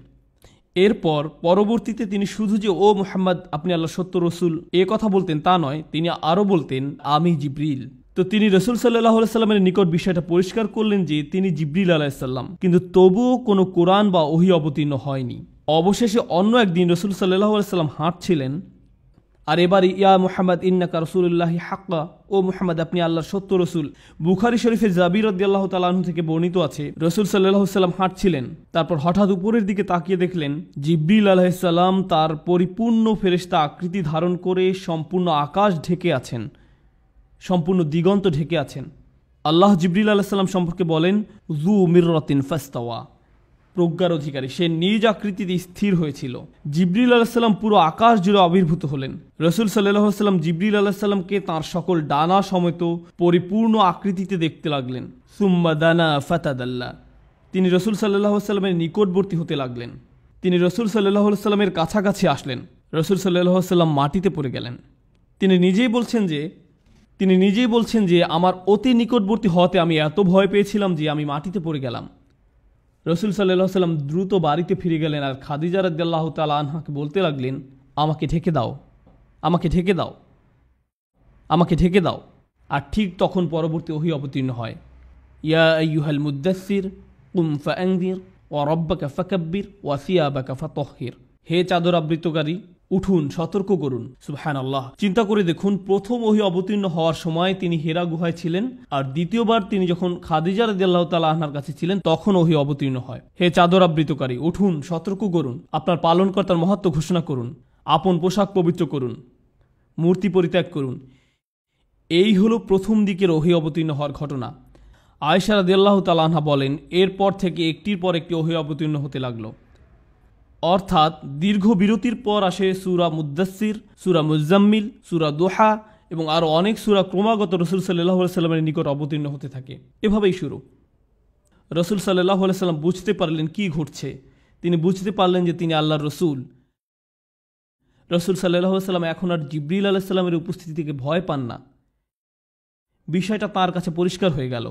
Speaker 1: এরপর পরবর্তীতে তিনি শুধু যে ও মুহাম্মদ আপনি আল্লাহর সত্য রসূল এ কথা বলতেন তা নয়, তিনি আরও বলতেন আমি জিবরিল। তো তিনি রাসূল সাল্লাল্লাহু আলাইহি ওয়াসাল্লামের নিকট বিষয়টা পরিষ্কার করলেন যে তিনি জিবরিল আলাইহিস সালাম, কিন্তু তবুও কোনো কোরআন বা ওহী অবতীর্ণ হয়নি। অবশেষে অন্য একদিন রাসূল সাল্লাল্লাহু আলাইহি ওয়াসাল্লাম হাঁটছিলেন, আর এবার ইয়া মুহাম্মদ ইন্নাকা রাসূলুল্লাহি হাক্কা, ও মুহাম্মদ আপনি আল্লাহর সত্য রসূল। বুখারী শরীফে জাবির রাদিয়াল্লাহু তাআলা আনহু থেকে বর্ণিত আছে রাসূল সাল্লাল্লাহু আলাইহি ওয়াসাল্লাম হাঁটছিলেন, তারপর হঠাৎ উপরের দিকে তাকিয়ে দেখলেন জিবরিল আলাইহিস সালাম তার পরিপূর্ণ ফেরেশতা আকৃতি ধারণ করে সম্পূর্ণ আকাশ ঢেকে আছেন, সম্পূর্ণ দিগন্ত ঢেকে আছেন। আল্লাহ জিবরিল আলাইহিস সালাম সম্পর্কে বলেন যু মিররাতিন ফাস্তাওয়া, প্রজ্ঞার অধিকারী, সে নিজ আকৃতিতে স্থির হয়েছিল। জিবরিল আলাইহিস সালাম পুরো আকাশ জুড়ে আবির্ভূত হলেন। রাসূল সাল্লাল্লাহু আলাইহি ওয়াসাল্লাম জিবরিল আলাইহিস সালামকে তাঁর সকল ডানা সমেত পরিপূর্ণ আকৃতিতে দেখতে লাগলেন। সুম্মা দানা ফাতাদাল্লা, তিনি রাসূল সাল্লাল্লাহু আলাইহি ওয়াসাল্লামের নিকটবর্তী হতে লাগলেন। তিনি রাসূল সাল্লাল্লাহু আলাইহি ওয়াসাল্লামের কাছাকাছি আসলেন। রাসূল সাল্লাল্লাহু আলাইহি ওয়াসাল্লাম মাটিতে পড়ে গেলেন। তিনি নিজেই বলছেন যে আমার অতি নিকটবর্তী হওয়াতে আমি এত ভয় পেয়েছিলাম যে আমি মাটিতে পড়ে গেলাম। রাসূল সাল্লাল্লাহু আলাইহি ওয়াসাল্লাম দ্রুত বাড়িতে ফিরে গেলেন আর খাদিজা রাদিয়াল্লাহু তাআলা আনহাকে বলতে লাগলেন আমাকে ঢেকে দাও, আমাকে ঢেকে দাও, আমাকে ঢেকে দাও। আর ঠিক তখন পরবর্তী ওহী অবতীর্ণ হয়, ইয়া আইয়ুহাল মুদ্দাসসির কুম ফাআনযির ওয়া রাব্বাকা ফাকাব্বির ওয়া সিয়াবাকা ফাতাহহির, হে চাদর আবৃতকারী উঠুন, সতর্ক করুন। সুবহানাল্লাহ, চিন্তা করে দেখুন প্রথম ওহী অবতীর্ণ হওয়ার সময় তিনি হেরা গুহায় ছিলেন, আর দ্বিতীয়বার তিনি যখন খাদিজা রাদিয়াল্লাহু তাআলা আনহার কাছে ছিলেন তখন ওহী অবতীর্ণ হয়। হে চাদর আবৃতকারী উঠুন, সতর্ক করুন, আপনার পালনকর্তার মহত্ব ঘোষণা করুন, আপন পোশাক পবিত্র করুন, মূর্তি পরিত্যাগ করুন। এই হলো প্রথম দিকের ওহী অবতীর্ণ হওয়ার ঘটনা। আয়েশা রাদিয়াল্লাহু তাআলা আনহা বলেন এরপর থেকে একটির পর একটি ওহী অবতীর্ণ হতে লাগলো। অর্থাৎ দীর্ঘ বিরতির পর আসে সূরা মুদ্দাসসির, সূরা মুজাম্মিল, সূরা দুহা এবং আরও অনেক সূরা ক্রমাগত রাসূল সাল্লাল্লাহু আলাইহি ওয়াসাল্লামের নিকট অবতীর্ণ হতে থাকে। এভাবেই শুরু। রাসূল সাল্লাল্লাহু আলাইহি ওয়াসাল্লাম বুঝতে পারলেন কি ঘটছে। তিনি বুঝতে পারলেন যে তিনি আল্লাহর রসূল। রাসূল সাল্লাল্লাহু আলাইহি ওয়াসাল্লাম এখন আর জিবরিল আলাইহিস সালামের উপস্থিতি থেকে ভয় পান না। বিষয়টা তার কাছে পরিষ্কার হয়ে গেল।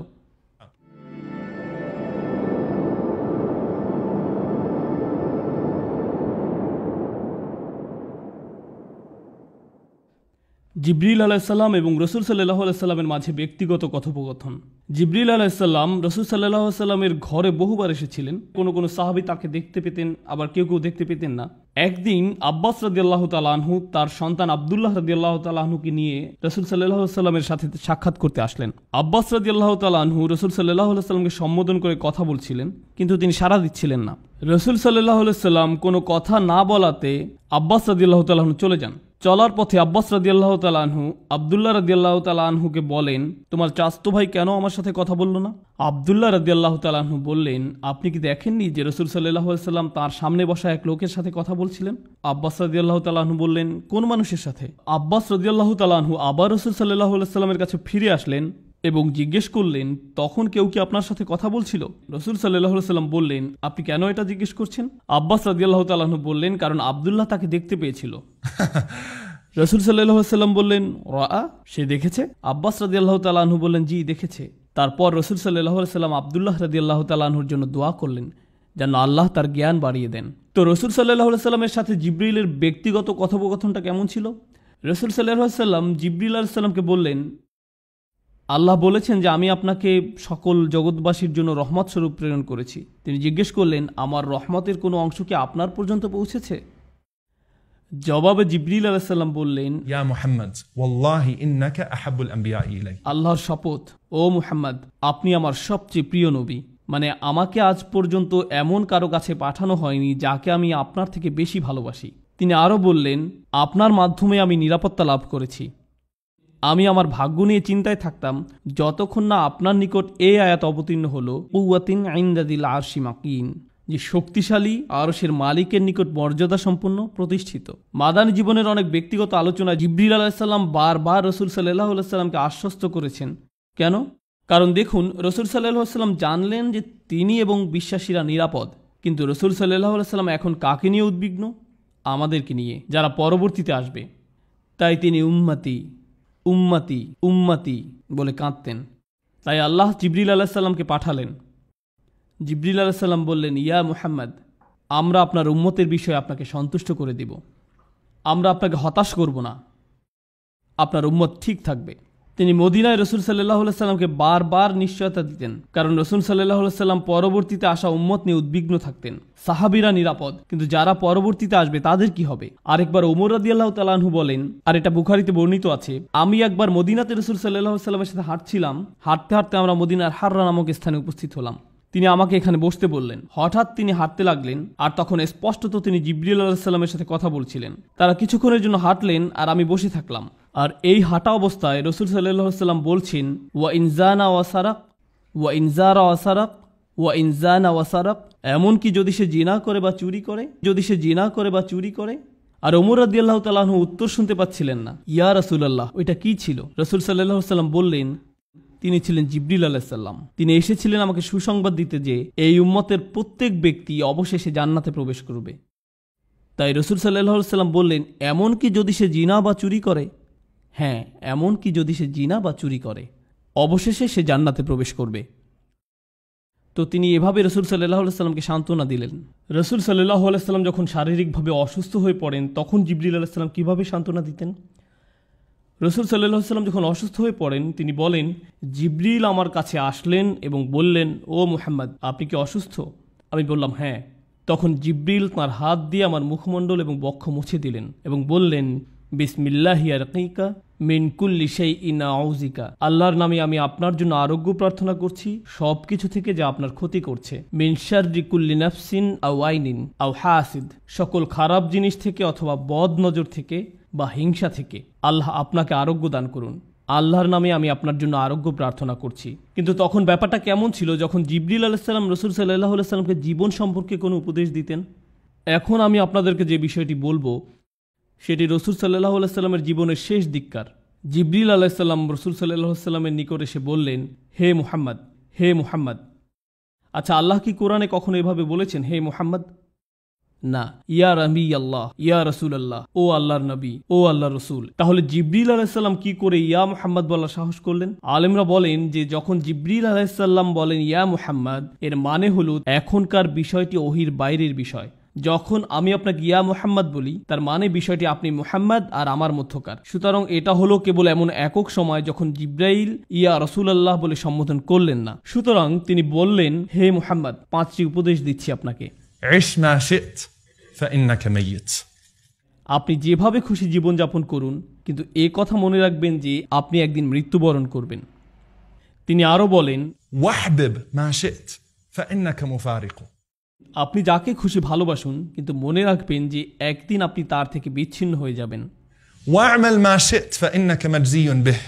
Speaker 1: জিবরিল আলাইহিসসালাম এবং রসুল সাল্লাল্লাহু আলাইহি সাল্লামের মাঝে ব্যক্তিগত কথোপকথন। জিবরিল আলাইহিসসালাম রসুল সাল্লাল্লাহু আলাইহি সাল্লামের ঘরে বহুবার এসেছিলেন। কোনো কোনো সাহাবী তাকে দেখতে পেতেন, আবার কেউ কেউ দেখতে পেতেন না। একদিন আব্বাস রাদিয়াল্লাহু তাআলা আনহু তার সন্তান আব্দুল্লাহ রাদিয়াল্লাহু তাআলা আনহুকে নিয়ে রসুল সাল্লাল্লাহু আলাইহি সাল্লামের সাথে সাক্ষাৎ করতে আসলেন। আব্বাস রাদিয়াল্লাহু তাআলা আনহু রসুল সাল্লাল্লাহু আলাইহি সাল্লামকে সম্বোধন করে কথা বলছিলেন, কিন্তু তিনি সাড়া দিচ্ছিলেন না। রসুল সাল্লাল্লাহু আলাইহি সাল্লাম কোনো কথা না বলাতে আব্বাস রাদিয়াল্লাহু তাআলা আনহু চলে যান। চলার পথে আব্বাস রাদিয়াল্লাহু তাআলা আনহু আব্দুল্লাহ রাদিয়াল্লাহু তাআলা আনহুকে বলেন, তোমার চাচতো ভাই কেন আমার সাথে কথা বলল না? আব্দুল্লাহ রাদিয়াল্লাহু তাআলা আনহু বললেন, আপনি কি দেখেননি যে রাসূল সাল্লাল্লাহু আলাইহি সাল্লাম তার সামনে বসা এক লোকের সাথে কথা বলছিলেন? আব্বাস রাদিয়াল্লাহু তাআলা আনহু বললেন, কোন মানুষের সাথে? আব্বাস রাদিয়াল্লাহু তাআলা আনহু আবার রাসূল সাল্লাল্লাহু আলাইহি সাল্লামের কাছে ফিরে আসলেন এবং জিজ্ঞেস করলেন, তখন কেউ কি আপনার সাথে কথা বলছিল? রাসূল সাল্লাল্লাহু আলাইহি সাল্লাম বললেন, আপনি কেন এটা জিজ্ঞেস করছেন? আব্বাস রাদিয়াল্লাহু তাআলা আনহু বললেন, কারণ আব্দুল্লাহ তাকে দেখতে পেয়েছিল। রাসূল সাল্লাল্লাহু আলাইহি সাল্লাম বললেন, রাআ, সে দেখেছে? আব্বাস রাদিয়াল্লাহু তাআলা আনহু বললেন, জি দেখেছে। তারপর রাসূল সাল্লাল্লাহু আলাইহি সাল্লাম আব্দুল্লাহ রাদিয়াল্লাহু তাআলা আনহুর জন্য দোয়া করলেন যেন আল্লাহ তার জ্ঞান বাড়িয়ে দেন। তো রাসূল সাল্লাল্লাহু আলাইহি সাল্লামের সাথে জিবরিলের ব্যক্তিগত কথোপকথনটা কেমন ছিল? রাসূল সাল্লাল্লাহু আলাইহি সাল্লাম জিবরিল আলাইহিস সালামকে বললেন, আল্লাহ বলেছেন যে আমি আপনাকে সকল জগৎবাসীর জন্য রহমত স্বরূপ প্রেরণ করেছি। তিনি জিজ্ঞেস করলেন, আমার রহমতের কোনো অংশ কি আপনার পর্যন্ত পৌঁছেছে? জবাবে জিবরিল আলাইহিস সালাম বললেন,
Speaker 3: يا محمد والله إنك أحب الأنبياء إلي।
Speaker 1: আল্লাহর শপথ, ও মুহাম্মদ, আপনি আমার সবচেয়ে প্রিয় নবী। মানে আমাকে আজ পর্যন্ত এমন কারো কাছে পাঠানো হয়নি যাকে আমি আপনার থেকে বেশি ভালোবাসি। তিনি আরও বললেন, আপনার মাধ্যমে আমি নিরাপত্তা লাভ করেছি। আমি আমার ভাগ্য নিয়ে চিন্তায় থাকতাম যতক্ষণ না আপনার নিকট এই আয়াত অবতীর্ণ হলো, কুওয়াতিন ইনদাদিল আরশি মাকিন, যে শক্তিশালী আরশের মালিকের নিকট মর্যাদা সম্পন্ন প্রতিষ্ঠিত। মাদানী জীবনের অনেক ব্যক্তিগত আলোচনা জিবরিল আলাইহিস সালাম বারবার রাসূল সাল্লাল্লাহু আলাইহি সাল্লামকে আশ্বস্ত করেছেন। কেন? কারণ দেখুন, রাসূল সাল্লাল্লাহু আলাইহি সাল্লাম জানলেন যে তিনি এবং বিশ্বাসীরা নিরাপদ। কিন্তু রাসূল সাল্লাল্লাহু আলাইহি সাল্লাম এখন কাকে নিয়ে উদ্বিগ্ন? আমাদেরকে নিয়ে, যারা পরবর্তীতে আসবে। তাই তিনি উম্মতি উম্মতি উম্মতি বলে কাঁদতেন। তাই আল্লাহ জিবরিল আলাইহিস সালামকে পাঠালেন। জিবরিল আলাইহিস সালাম বললেন, ইয়া মুহাম্মদ, আমরা আপনার উম্মতের বিষয়ে আপনাকে সন্তুষ্ট করে দিব। আমরা আপনাকে হতাশ করব না, আপনার উম্মত ঠিক থাকবে। তিনি মদিনায় রাসূল সাল্লাল্লাহু আলাইহি সাল্লামকে বারবার নিশ্চয়তা দিতেন, কারণ রাসূল সাল্লাল্লাহু আলাইহি সাল্লাম পরবর্তীতে আসা উম্মত নিয়ে উদ্বিগ্ন থাকতেন। সাহাবীরা নিরাপদ, কিন্তু যারা পরবর্তীতে আসবে তাদের কি হবে? আরেকবার ওমর রাদিয়াল্লাহু তাআলা আনহু বলেন, আর এটা বুখারীতে বর্ণিত আছে, আমি একবার মদিনাতে রাসূল সাল্লাল্লাহু আলাইহি সাল্লামের সাথে হাঁটছিলাম। হাঁটতে হাঁটতে আমরা মদিনার হাররা নামক স্থানে উপস্থিত হলাম। তিনি আমাকে এখানে বসতে বললেন। হঠাৎ তিনি হাঁটতে লাগলেন, আর তখন স্পষ্টত তিনি জিবরিল আলাইহিস সালামের সাথে কথা বলছিলেন। তারা কিছুক্ষণের জন্য হাঁটলেন, আর আমি বসে থাকলাম। আর এই হাঁটা অবস্থায় রাসূল সাল্লাল্লাহু আলাইহি সাল্লাম বলছেন, ওয়া ইনজানা ওয়া সারাক ওয়া ইনজারা ওয়া সারাক ওয়া ইনজানা ওয়া সারাক, এমনকি যদি সে জিনা করে বা চুরি করে, যদি সে জিনা করে বা চুরি করে। আর ওমর রাদিয়াল্লাহু তাআলা আনহু উত্তর শুনতে পাচ্ছিলেন না। ইয়া রাসূলুল্লাহ, ওইটা কি ছিল? রাসূল সাল্লাল্লাহু আলাইহি সাল্লাম বললেন, তিনি ছিলেন জিবরিল আলাইহিস সালাম। তিনি এসেছিলেন আমাকে সুসংবাদ দিতে যে এই উম্মতের প্রত্যেক ব্যক্তি অবশেষে জান্নাতে প্রবেশ করবে। তাই রাসূল সাল্লাল্লাহু আলাইহি সাল্লাম বললেন, এমনকি যদি সে জিনা বা চুরি করে, হ্যাঁ, এমনকি যদি সে জিনা বা চুরি করে, অবশেষে সে জান্নাতে প্রবেশ করবে। তো তিনি এভাবে রাসূল সাল্লাল্লাহু আলাইহি সাল্লামকে সান্ত্বনা দিলেন। রাসূল সাল্লাল্লাহু আলাইহি সাল্লাম যখন শারীরিকভাবে অসুস্থ হয়ে পড়েন, তখন জিবরিল আলাইহিস সালাম কিভাবে সান্ত্বনা দিতেন? রাসূল সাল্লাল্লাহু আলাইহি সাল্লাম যখন অসুস্থ হয়ে পড়েন, তিনি বলেন, জিবরিল আমার কাছে আসলেন এবং বললেন, ও মুহাম্মদ, আপনি কি অসুস্থ? আমি বললাম, হ্যাঁ। তখন জিবরিল তাঁর হাত দিয়ে আমার মুখমণ্ডল এবং বক্ষ মুছে দিলেন এবং বললেন, বিসমিল্লাহি আরকিকা মিন কুল্লি শাইইন আউযিকা, আল্লাহর নামে আমি আপনার জন্য আরোগ্য প্রার্থনা করছি সব কিছু থেকে যা আপনার ক্ষতি করছে। মিন শাররি কুল্লি নাফসিন আও আইনিন আও হাসিদ, সকল খারাপ জিনিস থেকে অথবা বদ নজর থেকে বা হিংসা থেকে আল্লাহ আপনাকে আরোগ্য দান করুন। আল্লাহর নামে আমি আপনার জন্য আরোগ্য প্রার্থনা করছি। কিন্তু তখন ব্যাপারটা কেমন ছিল যখন জিবরিল আলাইহিস সালাম রাসূল সাল্লাল্লাহু আলাইহি সাল্লামকে জীবন সম্পর্কে কোনো উপদেশ দিতেন? এখন আমি আপনাদেরকে যে বিষয়টি বলবো সেটি রাসূল সাল্লাল্লাহু আলাইহি সাল্লামের জীবনের শেষ দিককার। জিবরিল আলাইহিস সালাম রাসূল সাল্লাল্লাহু আলাইহি সাল্লামের নিকট এসে বললেন, হে মুহাম্মদ, হে মুহাম্মদ। আচ্ছা, আল্লাহ কি কোরআনে কখনো এভাবে বলেছেন, হে মুহাম্মদ? না। ইয়া রাবি আল্লাহ, ইয়া রাসূল আল্লাহ, ও আল্লাহর নবী, ও আল্লাহর রসুল। তাহলে জিবরিল আলাইহিস সালাম কি করে ইয়া মুহাম্মদ বলার সাহস করলেন? আলেমরা বলেন যে যখন জিবরিল আলাইহিস সালাম বলেন ইয়া মুহাম্মদ, এর মানে হলো এখনকার বিষয়টি ওহির বাইরের বিষয়, যখন আমি আপনাকে ইয়া মুহাম্মদ বলি তার মানে বিষয়টি আপনি মুহাম্মদ আর আমার মধ্যকার। সুতরাং এটা হলো কেবল এমন একক সময় যখন জিব্রাইল ইয়া রাসূলুল্লাহ বলে সম্বোধন করলেন না। সুতরাং তিনি বললেন, হে মুহাম্মদ, 5টি উপদেশ দিচ্ছি আপনাকে।
Speaker 3: عش ما شئت فإنك ميت.
Speaker 1: আপনি যেভাবে খুশি জীবনযাপন করুন, কিন্তু এ কথা মনে রাখবেন যে আপনি একদিন মৃত্যুবরণ করবেন। তিনি আরো বলেন,
Speaker 3: واحبب ما شئت فإنك مفارق.
Speaker 1: আপনি যাকে খুশি ভালোবাসুন, কিন্তু মনে রাখবেন যে একদিন আপনি তার থেকে বিচ্ছিন্ন হয়ে যাবেন।
Speaker 3: واعمل ما شئت فإنك مجزي به.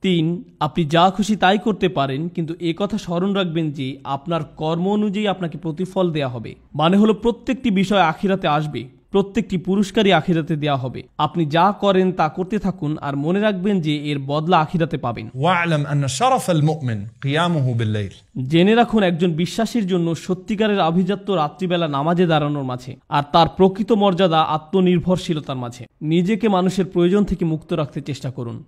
Speaker 1: 3, আপনি যা খুশি তাই করতে পারেন, কিন্তু এ কথা স্মরণ রাখবেন যে আপনার কর্ম অনুযায়ী আপনাকে প্রতিফল দেয়া হবে। মানে হলো প্রত্যেকটি বিষয় আখিরাতে আসবে, প্রত্যেকটি পুরস্কারই আখিরাতে দেয়া হবে। আপনি যা করেন তা করতে থাকুন আর মনে রাখবেন যে এর বদলা আখিরাতে পাবেন।
Speaker 3: واعلم أن شرف المؤمن قيامه بالليل.
Speaker 1: জেনে রাখুন একজন বিশ্বাসীর জন্য সত্যিকারের আভিজাত্য রাত্রিবেলা নামাজে দাঁড়ানোর মাঝে, আর তার প্রকৃত মর্যাদা আত্মনির্ভরশীলতার মাঝে। নিজেকে মানুষের প্রয়োজন থেকে মুক্ত রাখতে চেষ্টা করুন।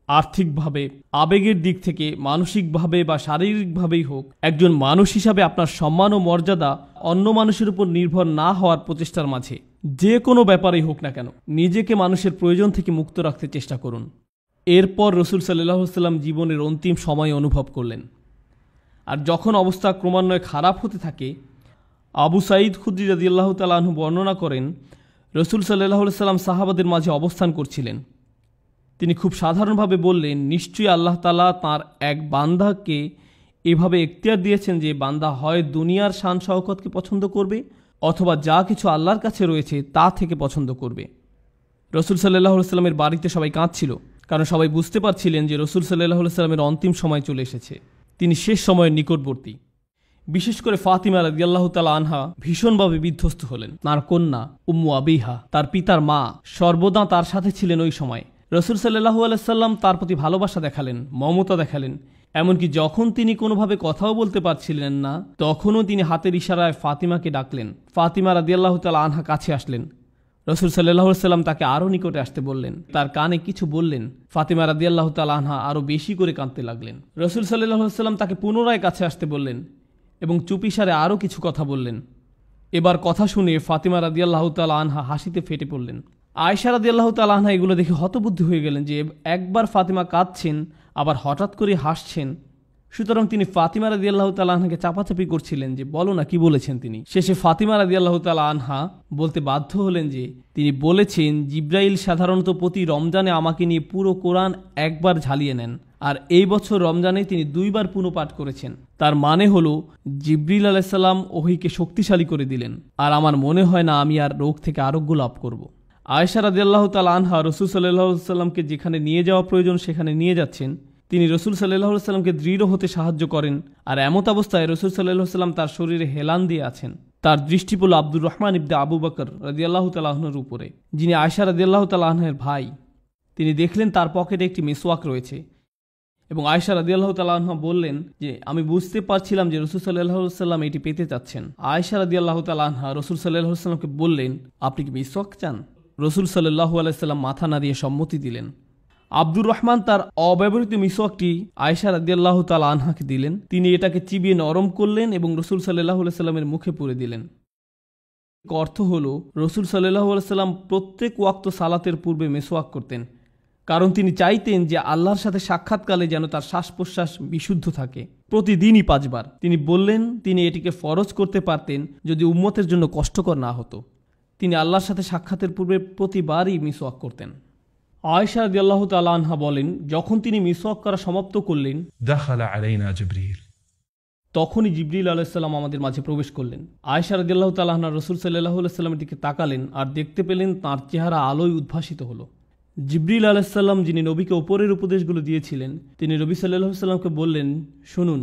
Speaker 1: আর্থিকভাবে, আবেগের দিক থেকে, মানসিকভাবে বা শারীরিকভাবেই হোক, একজন মানুষ হিসাবে আপনার সম্মান ও মর্যাদা অন্য মানুষের উপর নির্ভর না হওয়ার প্রচেষ্টার মাঝে। যে কোনো ব্যাপারেই হোক না কেন, নিজেকে মানুষের প্রয়োজন থেকে মুক্ত রাখতে চেষ্টা করুন। এরপর রাসূল সাল্লাল্লাহু আলাইহি ওয়াসাল্লাম জীবনের অন্তিম সময় অনুভব করলেন। আর যখন অবস্থা ক্রমান্বয়ে খারাপ হতে থাকে, আবু সাঈদ খুদরি রাদিয়াল্লাহু তাআলা আনহু বর্ণনা করেন, রাসূল সাল্লাল্লাহু আলাইহি ওয়াসাল্লাম সাহাবাদের মাঝে অবস্থান করছিলেন। তিনি খুব সাধারণভাবে বললেন, নিশ্চয়ই আল্লাহ তাআলা তাঁর এক বান্দাকে এভাবে এখতিয়ার দিয়েছেন যে বান্দা হয় দুনিয়ার শান শওকতকে পছন্দ করবে, অথবা যা কিছু আল্লাহর কাছে রয়েছে তা থেকে পছন্দ করবে। রাসূল সাল্লাল্লাহু আলাইহি ওয়াসাল্লামের বাড়িতে সবাই কাঁদছিল, কারণ সবাই বুঝতে পারছিলেন যে রাসূল সাল্লাল্লাহু আলাইহি ওয়াসাল্লামের অন্তিম সময় চলে এসেছে। তিনি শেষ সময়ের নিকটবর্তী। বিশেষ করে ফাতিমা রাদিয়াল্লাহু তাআলা আনহা ভীষণভাবে বিধ্বস্ত হলেন। তাঁর কন্যা উম্মু আবিহা, তার পিতার মা, সর্বদা তার সাথে ছিলেন ওই সময়। রাসূল সাল্লাল্লাহু আলাইহি সাল্লাম তার প্রতি ভালোবাসা দেখালেন, মমতা দেখালেন। এমনকি যখন তিনি কোনোভাবে কথাও বলতে পারছিলেন না, তখনও তিনি হাতের ইশারায় ফাতিমাকে ডাকলেন। ফাতিমা রাদিয়াল্লাহু তাআলা আনহা কাছে আসলেন। রাসূল সাল্লাল্লাহু আলাইহি সাল্লাম তাকে আরও নিকটে আসতে বললেন, তার কানে কিছু বললেন। ফাতিমা রাদিয়াল্লাহু তাআলা আনহা আরও বেশি করে কাঁদতে লাগলেন। রাসূল সাল্লাল্লাহু আলাইহি সাল্লাম তাকে পুনরায় কাছে আসতে বললেন এবং চুপিসারে আরও কিছু কথা বললেন। এবার কথা শুনে ফাতিমা রাদিয়াল্লাহু তাআলা আনহা হাসিতে ফেটে পড়লেন। আয়েশা রাদিয়াল্লাহু তাআলা আনহা এগুলো দেখে হতবুদ্ধি হয়ে গেলেন যে একবার ফাতিমা কাঁদছেন, আবার হঠাৎ করে হাসছেন। সুতরাং তিনি ফাতিমা রাদিয়াল্লাহু তাআলা আনহাকে চাপাচাপি করছিলেন যে বলো না, কি বলেছেন তিনি। শেষে ফাতিমা রাদিয়াল্লাহু তাআলা আনহা বলতে বাধ্য হলেন যে তিনি বলেছেন, জিব্রাইল সাধারণত প্রতি রমজানে আমাকে নিয়ে পুরো কোরআন একবার ঝালিয়ে নেন, আর এই বছর রমজানে তিনি 2 বার পুনঃপাঠ করেছেন। তার মানে হলো জিবরিল আলাইহিস সালাম ওহীকে শক্তিশালী করে দিলেন, আর আমার মনে হয় না আমি আর রোগ থেকে আরোগ্য লাভ করব। আয়েশা রাদিয়াল্লাহু তাআলা আনহা রাসূল সাল্লাল্লাহু আলাইহি ওয়াসাল্লামকে যেখানে নিয়ে যাওয়া প্রয়োজন সেখানে নিয়ে যাচ্ছেন। তিনি রাসূল সাল্লাল্লাহু আলাইহি ওয়াসাল্লামকে দৃঢ় হতে সাহায্য করেন, আর এমত অবস্থায় রাসূল সাল্লাল্লাহু আলাইহি ওয়াসাল্লাম তার শরীরে হেলান দিয়ে আছেন। তার দৃষ্টি পড়ল আব্দুর রহমান ইবনে আবু বকর রাদিয়াল্লাহু তাআলা আনহুর উপরে, যিনি আয়েশা রাদিয়াল্লাহু তাআলা আনহার ভাই। তিনি দেখলেন তার পকেটে একটি মিসওয়াক রয়েছে, এবং আয়েশা রাদিয়াল্লাহু তাআলা আনহা বললেন যে আমি বুঝতে পারছিলাম যে রাসূল সাল্লাল্লাহু আলাইহি ওয়াসাল্লাম এটি পেতে চাচ্ছেন। আয়েশা রাদিয়াল্লাহু তাআলা আনহা রাসূল সাল্লাল্লাহু আলাইহি ওয়াসাল্লামকে বললেন, আপনি কি মিসওয়াক চান? রাসূল সাল্লাল্লাহু আলাইহি ওয়াসাল্লাম মাথা না দিয়ে সম্মতি দিলেন। আব্দুর রহমান তার অব্যবহৃত মিসওয়াকটি আয়েশা রাদিয়াল্লাহু তাআলা আনহাকে দিলেন। তিনি এটাকে চিবিয়ে নরম করলেন এবং রাসূল সাল্লাল্লাহু আলাইহি ওয়াসাল্লামের মুখে পুরে দিলেন। অর্থ হলো রাসূল সাল্লাল্লাহু আলাইহি ওয়াসাল্লাম প্রত্যেক ওয়াক্ত সালাতের পূর্বে মিসওয়াক করতেন, কারণ তিনি চাইতেন যে আল্লাহর সাথে সাক্ষাৎকালে যেন তার শ্বাস প্রশ্বাস বিশুদ্ধ থাকে, প্রতিদিনই 5 বার। তিনি বললেন তিনি এটিকে ফরজ করতে পারতেন যদি উম্মতের জন্য কষ্টকর না হতো। তিনি আল্লাহর সাথে সাক্ষাতের পূর্বে প্রতিবারই মিসওয়াক করতেন। আয়েশা রাদিয়াল্লাহু তাআলা আনহা বলেন, যখন তিনি মিসওয়াক করা সমাপ্ত করলেন,
Speaker 3: دخل علينا جبريل.
Speaker 1: তখনই জিবরিল আলাইহিস সালাম আমাদের মাঝে প্রবেশ করলেন। আয়েশা রাদিয়াল্লাহু তাআলা আনহা রাসূল সাল্লাল্লাহু আলাইহি ওয়াসাল্লামের দিকে তাকালেন আর দেখতে পেলেন তাঁর চেহারা আলোয় উদ্ভাসিত হলো। জিবরিল আলাইহিস সালাম, যিনি নবীকে উপরের উপদেশগুলো দিয়েছিলেন, তিনি নবী সাল্লাল্লাহু আলাইহি ওয়াসাল্লামকে বললেন, শুনুন,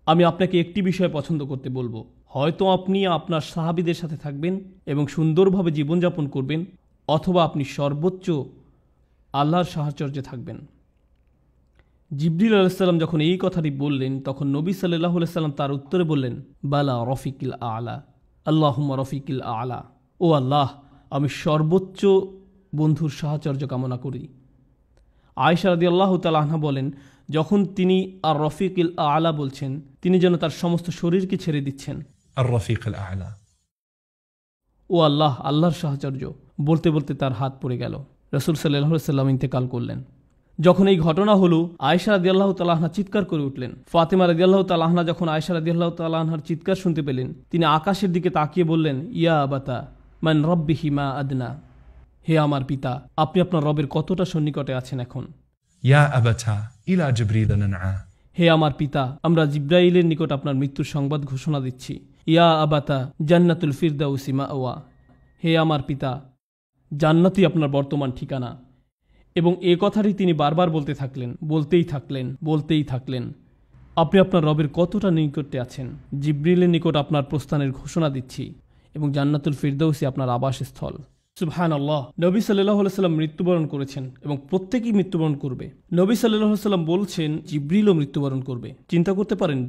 Speaker 1: আমি আপনাকে একটি বিষয় পছন্দ করতে বলবো। হয়তো আপনি আপনার সাহাবীদের সাথে থাকবেন এবং সুন্দরভাবে জীবনযাপন করবেন, অথবা আপনি সর্বোচ্চ আল্লাহর সাহচর্যে থাকবেন। জিবরিল আলাইহিস সালাম যখন এই কথাটি বললেন, তখন নবী সাল্লাল্লাহু আলাইহি ওয়াসাল্লাম তার উত্তরে বললেন, বালা রফিকিল আলা, আল্লাহুম্মা রফিকিল আলা। ও আল্লাহ, আমি সর্বোচ্চ বন্ধুর সাহচর্য কামনা করি। আয়েশা রাদিয়াল্লাহু তাআলা আনহা বলেন, যখন তিনি আর রফিকিল আলা বলছেন, তিনি যেন তার সমস্ত শরীরকে ছেড়ে দিচ্ছেন।
Speaker 3: الرفيق الأعلى.
Speaker 1: ও আল্লাহ, আল্লাহর সাহচর্য। বলতে বলতে তার হাত পড়ে গেল। রাসূল সাল্লাল্লাহু আলাইহি ওয়াসাল্লাম ইন্তেকাল করলেন। যখন এই ঘটনা হলো, আয়েশা রাদিয়াল্লাহু তাআলা আনহা চিৎকার করে উঠলেন। ফাতেমা রাদিয়াল্লাহু তাআলা আনহা যখন আয়েশা রাদিয়াল্লাহু তাআলা আনহার চিৎকার শুনতে পেলেন, তিনি আকাশের দিকে তাকিয়ে বললেন, ইয়া আবাতা মান রাব্বিহি মা আদনা, হে আমার পিতা, আপনি আপনার রবের কতটা সন্নিকটে আছেন এখন।
Speaker 3: يا أبتا إلى جبريل ننعى
Speaker 1: হে আমার পিতা, আমরা জিব্রাইলের নিকট আপনার মৃত্যুর সংবাদ ঘোষণা দিচ্ছি। ইয়া আবাতা জান্নাতুল ফিরদাউসি মাওয়া, হে আমার পিতা, জান্নাতই আপনার বর্তমান ঠিকানা। এবং এ কথাটি তিনি বারবার বলতে থাকলেন, বলতেই থাকলেন। আপনি আপনার রবের কতটা নিকটে আছেন। জিব্রিলের নিকট আপনার প্রস্থানের ঘোষণা দিচ্ছি এবং জান্নাতুল ফিরদাউসি আপনার আবাসস্থল। সুবহানাল্লাহ। নবী সাল্লাল্লাহু আলাইহি সাল্লাম মৃত্যুবরণ করেছেন এবং প্রত্যেকেই মৃত্যুবরণ করবে। নবী সাল্লাল্লাহু আলাইহি সাল্লাম বলছেন জিব্রিলও মৃত্যুবরণ করবে। চিন্তা করতে পারেন,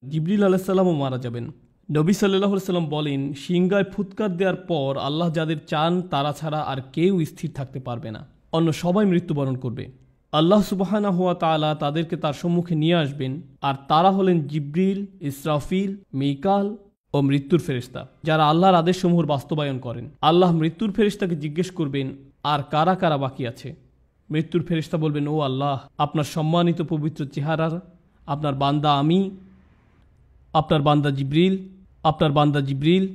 Speaker 1: জিব্রিল আলাইহিস সালামও মারা যাবেন। নবী সাল্লাল্লাহু আলাইহি সাল্লাম বলেন, সিংগায় ফুৎকার দেওয়ার পর আল্লাহ যাদের চান তারা ছাড়া আর কেউ স্থির থাকতে পারবে না, অন্য সবাই মৃত্যুবরণ করবে। আল্লাহ সুবহানাহু ওয়া তাআলা তাদেরকে তার সম্মুখে নিয়ে আসবেন, আর তারা হলেন জিব্রিল, ইসরাফিল, মিকাল ও মৃত্যুর ফেরেশতা, যারা আল্লাহর আদেশসমূহের বাস্তবায়ন করেন। আল্লাহ মৃত্যুর ফেরেশতাকে জিজ্ঞেস করবেন, আর কারা কারা বাকি আছে। মৃত্যুর ফেরেশতা বলবেন, ও আল্লাহ, আপনার সম্মানিত পবিত্র চেহারার আপনার বান্দা আমি, আপনার বান্দা জিব্রিল, আপনার বান্দা জিব্রিল,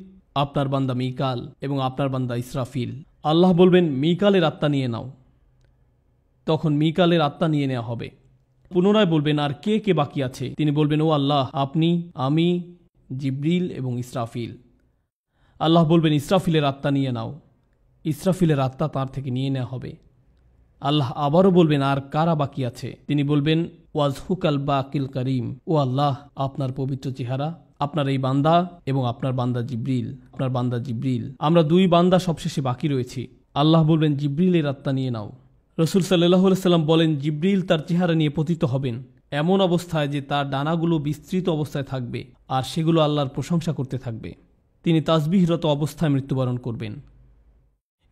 Speaker 1: আপনার বান্দা মিকাল এবং আপনার বান্দা ইসরাফিল। আল্লাহ বলবেন, মিকালের আত্মা নিয়ে নাও। তখন মিকালের আত্মা নিয়ে নেওয়া হবে। পুনরায় বলবেন, আর কে কে বাকি আছে। তিনি বলবেন, ও আল্লাহ, আপনি, আমি, জিব্রিল এবং ইসরাফিল। আল্লাহ বলবেন, ইসরাফিলের আত্মা নিয়ে নাও। ইসরাফিলের আত্মা তার থেকে নিয়ে নেওয়া হবে। আল্লাহ আবারও বলবেন, আর কারা বাকি আছে। তিনি বলবেন, ওয়াজহুকাল বাকিল করিম, ও আল্লাহ, আপনার পবিত্র চেহারা, আপনার এই বান্দা এবং আপনার বান্দা জিব্রিল, আমরা দুই বান্দা সবশেষে বাকি রয়েছি। আল্লাহ বলবেন, জিব্রিলের আত্মা নিয়ে নাও। রাসূল সাল্লাল্লাহু আলাইহি সাল্লাম বলেন, জিব্রিল তার চেহারা নিয়ে পতিত হবেন এমন অবস্থায় যে তার ডানাগুলো বিস্তৃত অবস্থায় থাকবে আর সেগুলো আল্লাহর প্রশংসা করতে থাকবে। তিনি তাসবিহরত অবস্থায় মৃত্যুবরণ করবেন।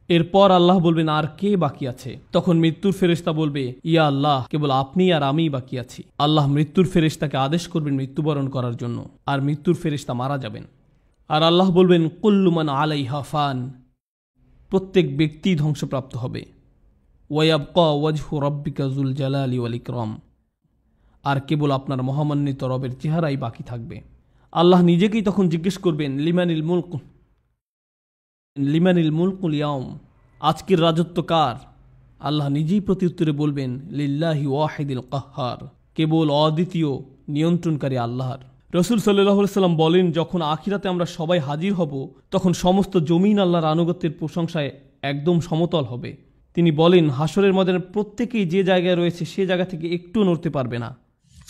Speaker 1: এরপর আল্লাহ বলবেন, আর কে বাকি আছে। তখন মৃত্যুর ফেরেশতা বলবে, ইয়া আল্লাহ, কেবল আপনি আর আমিই বাকি আছি। আল্লাহ মৃত্যুর ফেরেশতাকে আদেশ করবেন মৃত্যুবরণ করার জন্য, আর মৃত্যুর ফেরেশতা মারা যাবেন। আর আল্লাহ বলবেন, কুল্লু মান আলাইহা ফান, প্রত্যেক ব্যক্তি ধ্বংসপ্রাপ্ত হবে। ওয়ায়াবকা ওয়াজহু রাব্বিকা যুল জালালি ওয়াল ইকরাম, আর কেবল আপনার মহামান্বিত রবের চেহারাই বাকি থাকবে। আল্লাহ নিজেকেই তখন জিজ্ঞেস করবেন, লিমানিল মুলকুল ইয়াউম, আজকের রাজত্ব কার। আল্লাহ নিজেই প্রত্যুত্তরে বলবেন, লিল্লাহি ওয়াহিদিল কাহ্হার, কেবল অদ্বিতীয় নিয়ন্ত্রণকারী আল্লাহর। রাসূল সাল্লাল্লাহু আলাইহি সাল্লাম বলেন, যখন আখিরাতে আমরা সবাই হাজির হব, তখন সমস্ত জমিন আল্লাহর আনুগত্যের প্রশংসায় একদম সমতল হবে। তিনি বলেন, হাসরের ময়দানে প্রত্যেকেই যে জায়গায় রয়েছে সে জায়গা থেকে একটু নড়তে পারবে না।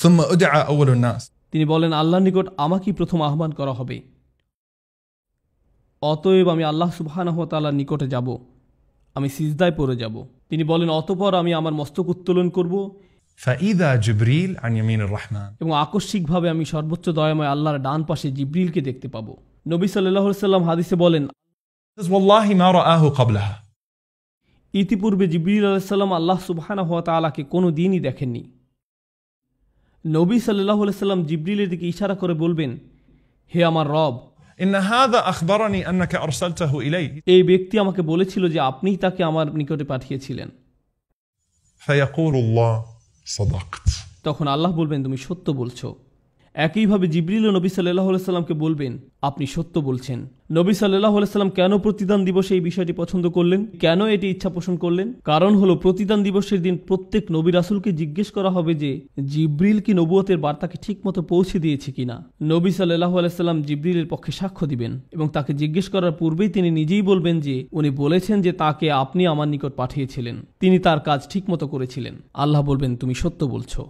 Speaker 3: ثم أدعى أول الناس
Speaker 1: তিনি বলেন, আল্লাহর নিকট আমাকেই প্রথম আহ্বান করা হবে। অতএব আমি আল্লাহ সুবহানাহু ওয়া তাআলার নিকটে যাব, আমি সিজদায় পড়ে যাব। তিনি বলেন, অতঃপর আমি আমার মস্তক উত্তোলন করব
Speaker 3: فإذا جبريل عن يمين الرحمن
Speaker 1: এবং আকস্মিকভাবে আমি সর্বোচ্চ দয়াময় আল্লাহর ডান পাশে জিব্রিলকে দেখতে পাব। নবী সাল্লাল্লাহু আলাইহি সাল্লাম হাদিসে বলেন,
Speaker 3: والله ما رآه قبلها
Speaker 1: ইতিপূর্বে জিব্রিল আলাইহিস সালাম আল্লাহ সুবহানাহু ওয়া তাআলাকে কোনো দিনই দেখেননি। নবী সাল্লাল্লাহু আলাইহি সাল্লাম জিব্রিলের দিকে ইশারা করে বলবেন, হে আমার রব,
Speaker 3: إن هذا أخبرني أنك أرسلته إلي
Speaker 1: এই ব্যক্তি আমাকে বলেছিল যে আপনিই তাকে আমার নিকটে পাঠিয়েছিলেন।
Speaker 3: فيقول الله صدقت
Speaker 1: তখন আল্লাহ বলবেন, তুমি সত্য বলছো। একইভাবে জিব্রিল ও নবী সাল্লাল্লাহু আলাইহি সাল্লামকে বলবেন, আপনি সত্য বলছেন। নবী সাল্লাল্লাহু আলাইহি সাল্লাম কেন প্রতিদান দিবসে এই বিষয়টি পছন্দ করলেন, কেন এটি ইচ্ছা পোষণ করলেন? কারণ হলো, প্রতিদান দিবসের দিন প্রত্যেক নবী রাসূলকে জিজ্ঞেস করা হবে যে জিব্রিল কি নবুয়তের বার্তাকে ঠিকমতো পৌঁছে দিয়েছে কিনা। নবী সাল্লাল্লাহু আলাইহি সাল্লাম জিব্রিলের পক্ষে সাক্ষ্য দিবেন এবং তাকে জিজ্ঞেস করার পূর্বেই তিনি নিজেই বলবেন যে উনি বলেছেন যে তাকে আপনি আমার নিকট পাঠিয়েছিলেন, তিনি তার কাজ ঠিকমতো করেছিলেন। আল্লাহ বলবেন, তুমি সত্য বলছো।